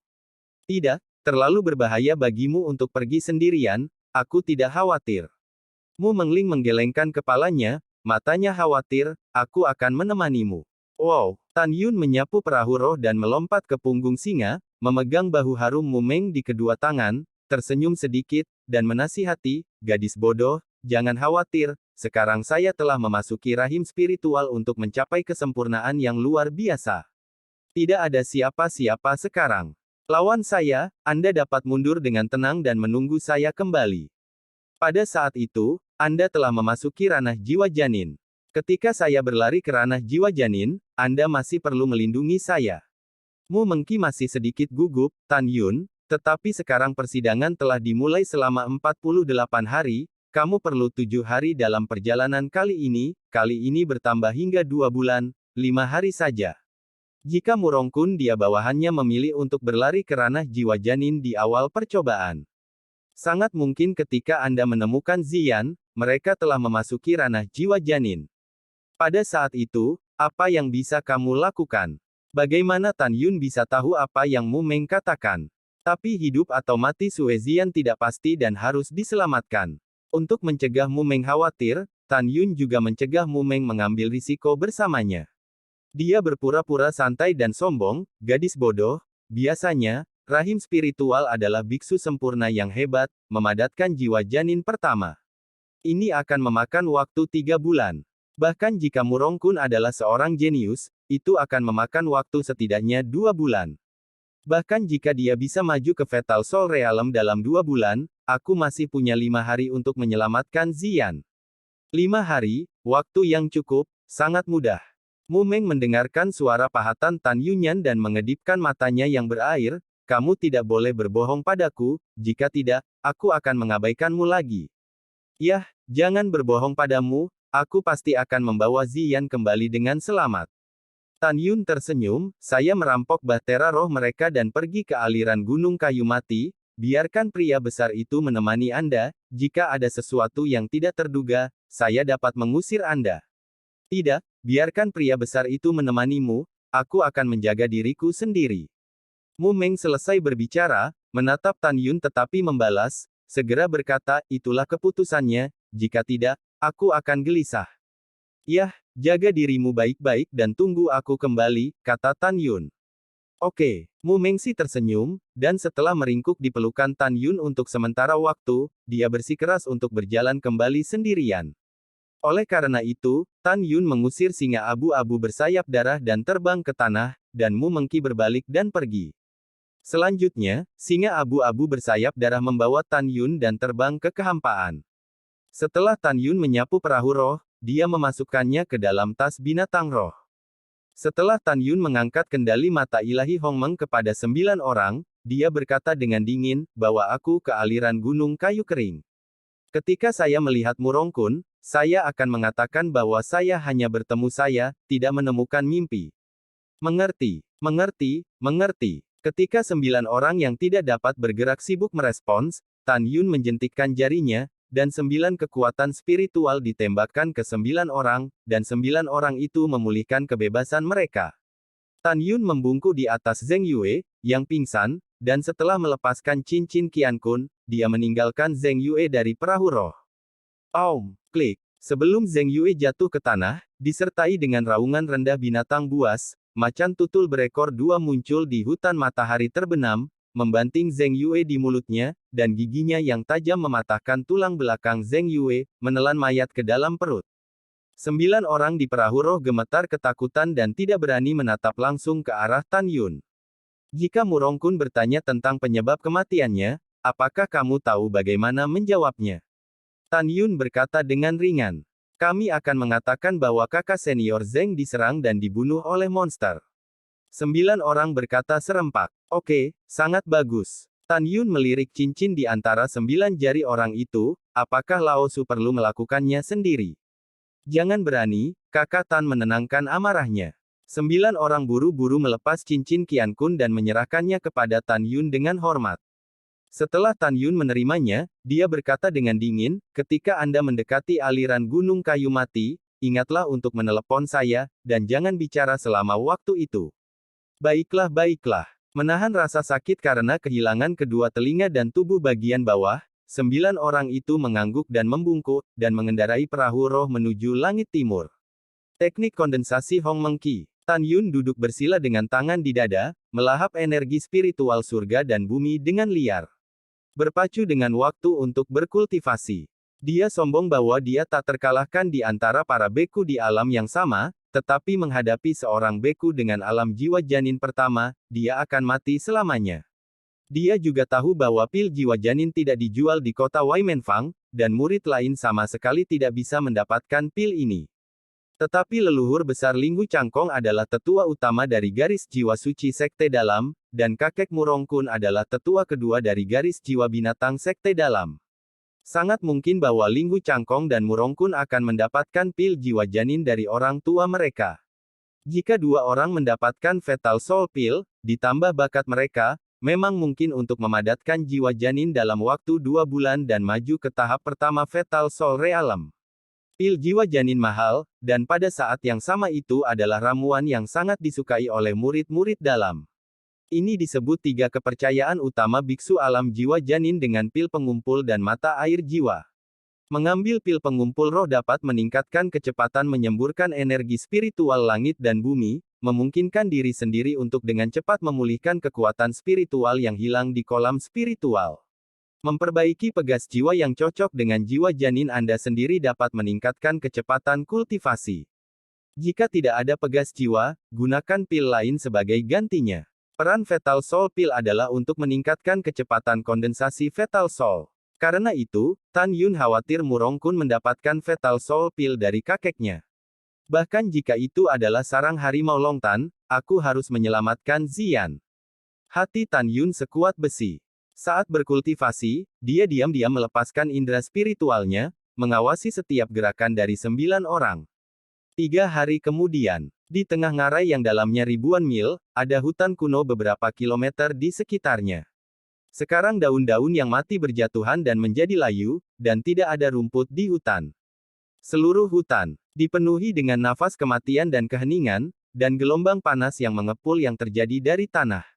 Tidak, terlalu berbahaya bagimu untuk pergi sendirian, aku tidak khawatir. Mu Mengling menggelengkan kepalanya, matanya khawatir, aku akan menemanimu. Wow, Tan Yun menyapu perahu roh dan melompat ke punggung singa, memegang bahu harum Mu Meng di kedua tangan, tersenyum sedikit, dan menasihati, gadis bodoh, jangan khawatir, sekarang saya telah memasuki rahim spiritual untuk mencapai kesempurnaan yang luar biasa. Tidak ada siapa-siapa sekarang. Lawan saya, Anda dapat mundur dengan tenang dan menunggu saya kembali. Pada saat itu, Anda telah memasuki ranah jiwa janin. Ketika saya berlari ke ranah jiwa janin, Anda masih perlu melindungi saya. Mu Mengki masih sedikit gugup, Tan Yun, tetapi sekarang persidangan telah dimulai selama 48 hari, kamu perlu 7 hari dalam perjalanan kali ini bertambah hingga 2 bulan, 5 hari saja. Jika Murongkun dia bawahannya memilih untuk berlari ke ranah jiwa janin di awal percobaan. Sangat mungkin ketika Anda menemukan Ziyan, mereka telah memasuki ranah jiwa janin. Pada saat itu, apa yang bisa kamu lakukan? Bagaimana Tan Yun bisa tahu apa yang Mu Meng katakan? Tapi hidup atau mati Sue Ziyan tidak pasti dan harus diselamatkan. Untuk mencegah Mu Meng khawatir, Tan Yun juga mencegah Mu Meng mengambil risiko bersamanya. Dia berpura-pura santai dan sombong, gadis bodoh, biasanya, rahim spiritual adalah biksu sempurna yang hebat, memadatkan jiwa janin pertama. Ini akan memakan waktu 3 bulan. Bahkan jika Murongkun adalah seorang jenius, itu akan memakan waktu setidaknya 2 bulan. Bahkan jika dia bisa maju ke Fatal Soul Realm dalam 2 bulan, aku masih punya 5 hari untuk menyelamatkan Ziyan. 5 hari, waktu yang cukup, sangat mudah. Mu Meng mendengarkan suara pahatan Tan Yunyan dan mengedipkan matanya yang berair, kamu tidak boleh berbohong padaku, jika tidak, aku akan mengabaikanmu lagi. Yah, jangan berbohong padamu, aku pasti akan membawa Ziyan kembali dengan selamat. Tan Yun tersenyum, saya merampok bahtera roh mereka dan pergi ke aliran gunung kayu mati, biarkan pria besar itu menemani Anda, jika ada sesuatu yang tidak terduga, saya dapat mengusir Anda. Tidak, biarkan pria besar itu menemanimu, aku akan menjaga diriku sendiri. Mu Meng selesai berbicara, menatap Tan Yun tetapi membalas, segera berkata, itulah keputusannya, jika tidak, aku akan gelisah. Yah, jaga dirimu baik-baik dan tunggu aku kembali, kata Tan Yun. Oke, Mu Mengsi tersenyum, dan setelah meringkuk di pelukan Tan Yun untuk sementara waktu, dia bersikeras untuk berjalan kembali sendirian. Oleh karena itu, Tan Yun mengusir singa abu-abu bersayap darah dan terbang ke tanah, dan Mu Mengki berbalik dan pergi. Selanjutnya, singa abu-abu bersayap darah membawa Tan Yun dan terbang ke kehampaan. Setelah Tan Yun menyapu perahu roh, dia memasukkannya ke dalam tas binatang roh. Setelah Tan Yun mengangkat kendali mata ilahi Hong Meng kepada 9 orang, dia berkata dengan dingin, bawa aku ke aliran gunung kayu kering. Ketika saya melihat Murongkun, saya akan mengatakan bahwa saya hanya bertemu saya, tidak menemukan mimpi. Mengerti, mengerti, mengerti. Ketika 9 orang yang tidak dapat bergerak sibuk merespons, Tan Yun menjentikkan jarinya, dan 9 kekuatan spiritual ditembakkan ke 9 orang, dan 9 orang itu memulihkan kebebasan mereka. Tan Yun membungkuk di atas Zheng Yue, yang pingsan, dan setelah melepaskan cincin Qian Kun, dia meninggalkan Zheng Yue dari perahu roh. Aum, klik. Sebelum Zheng Yue jatuh ke tanah, disertai dengan raungan rendah binatang buas, macan tutul berekor 2 muncul di hutan matahari terbenam, membanting Zheng Yue di mulutnya, dan giginya yang tajam mematahkan tulang belakang Zheng Yue, menelan mayat ke dalam perut. 9 orang di perahu roh gemetar ketakutan dan tidak berani menatap langsung ke arah Tan Yun. Jika Murongkun bertanya tentang penyebab kematiannya, apakah kamu tahu bagaimana menjawabnya? Tan Yun berkata dengan ringan. Kami akan mengatakan bahwa kakak senior Zheng diserang dan dibunuh oleh monster. 9 orang berkata serempak. Oke, sangat bagus. Tan Yun melirik cincin di antara 9 jari orang itu, apakah Lao Su perlu melakukannya sendiri? Jangan berani, kakak Tan menenangkan amarahnya. 9 orang buru-buru melepas cincin Qian Kun dan menyerahkannya kepada Tan Yun dengan hormat. Setelah Tan Yun menerimanya, dia berkata dengan dingin, ketika Anda mendekati aliran gunung kayu mati, ingatlah untuk menelepon saya, dan jangan bicara selama waktu itu. Baiklah, baiklah. Menahan rasa sakit karena kehilangan kedua telinga dan tubuh bagian bawah, 9 orang itu mengangguk dan membungkuk, dan mengendarai perahu roh menuju langit timur. Teknik kondensasi Hong Meng Qi. Tan Yun duduk bersila dengan tangan di dada, melahap energi spiritual surga dan bumi dengan liar. Berpacu dengan waktu untuk berkultivasi. Dia sombong bahwa dia tak terkalahkan di antara para beku di alam yang sama, tetapi menghadapi seorang beku dengan alam jiwa janin pertama, dia akan mati selamanya. Dia juga tahu bahwa pil jiwa janin tidak dijual di kota Waimenfang, dan murid lain sama sekali tidak bisa mendapatkan pil ini. Tetapi leluhur besar Linggu Cangkong adalah tetua utama dari garis jiwa suci Sekte Dalam, dan kakek Murongkun adalah tetua kedua dari garis jiwa binatang Sekte Dalam. Sangat mungkin bahwa Linggu Cangkong dan Murongkun akan mendapatkan pil jiwa janin dari orang tua mereka. Jika 2 orang mendapatkan Fatal Soul Pill, ditambah bakat mereka, memang mungkin untuk memadatkan jiwa janin dalam waktu 2 bulan dan maju ke tahap pertama Fatal Soul Realm. Pil jiwa janin mahal, dan pada saat yang sama itu adalah ramuan yang sangat disukai oleh murid-murid dalam. Ini disebut 3 kepercayaan utama biksu alam jiwa janin dengan pil pengumpul dan mata air jiwa. Mengambil pil pengumpul roh dapat meningkatkan kecepatan menyemburkan energi spiritual langit dan bumi, memungkinkan diri sendiri untuk dengan cepat memulihkan kekuatan spiritual yang hilang di kolam spiritual. Memperbaiki pegas jiwa yang cocok dengan jiwa janin Anda sendiri dapat meningkatkan kecepatan kultivasi. Jika tidak ada pegas jiwa, gunakan pil lain sebagai gantinya. Peran Fatal Soul Pill adalah untuk meningkatkan kecepatan kondensasi Fatal Soul. Karena itu, Tan Yun khawatir Mu Rongkun mendapatkan Fatal Soul Pill dari kakeknya. Bahkan jika itu adalah sarang harimau Longtan, aku harus menyelamatkan Ziyan. Hati Tan Yun sekuat besi. Saat berkultivasi, dia diam-diam melepaskan indera spiritualnya, mengawasi setiap gerakan dari 9 orang. 3 hari kemudian, di tengah ngarai yang dalamnya ribuan mil, ada hutan kuno beberapa kilometer di sekitarnya. Sekarang daun-daun yang mati berjatuhan dan menjadi layu, dan tidak ada rumput di hutan. Seluruh hutan dipenuhi dengan nafas kematian dan keheningan, dan gelombang panas yang mengepul yang terjadi dari tanah.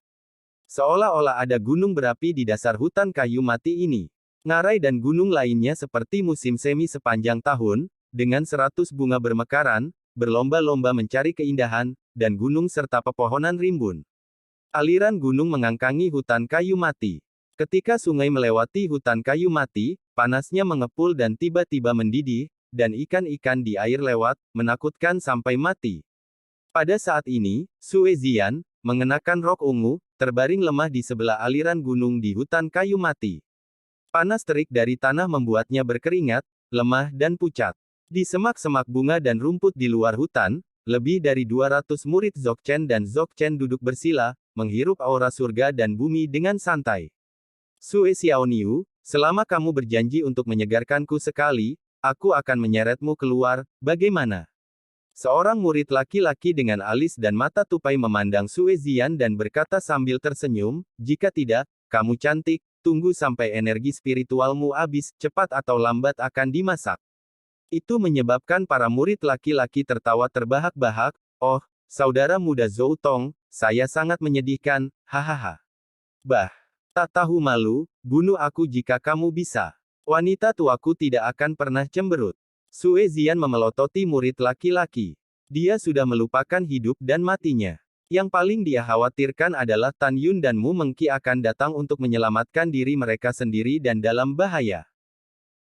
Seolah-olah ada gunung berapi di dasar hutan kayu mati ini. Ngarai dan gunung lainnya seperti musim semi sepanjang tahun, dengan 100 bunga bermekaran, berlomba-lomba mencari keindahan, dan gunung serta pepohonan rimbun. Aliran gunung mengangkangi hutan kayu mati. Ketika sungai melewati hutan kayu mati, panasnya mengepul dan tiba-tiba mendidih, dan ikan-ikan di air lewat, menakutkan sampai mati. Pada saat ini, Sue Ziyan, mengenakan rok ungu, terbaring lemah di sebelah aliran gunung di hutan kayu mati. Panas terik dari tanah membuatnya berkeringat, lemah dan pucat. Di semak-semak bunga dan rumput di luar hutan, lebih dari 200 murid Dzogchen dan Dzogchen duduk bersila, menghirup aura surga dan bumi dengan santai. Sue Xiaoniu, selama kamu berjanji untuk menyegarkanku sekali, aku akan menyeretmu keluar, bagaimana? Seorang murid laki-laki dengan alis dan mata tupai memandang Sue Ziyan dan berkata sambil tersenyum, jika tidak, kamu cantik, tunggu sampai energi spiritualmu habis, cepat atau lambat akan dimasak. Itu menyebabkan para murid laki-laki tertawa terbahak-bahak, oh, saudara muda Zhou Tong, saya sangat menyedihkan, hahaha. Bah. Tak tahu malu, bunuh aku jika kamu bisa. Wanita tuaku tidak akan pernah cemberut. Sue Ziyan memelototi murid laki-laki. Dia sudah melupakan hidup dan matinya. Yang paling dia khawatirkan adalah Tan Yun dan Mu Mengqi akan datang untuk menyelamatkan diri mereka sendiri dan dalam bahaya.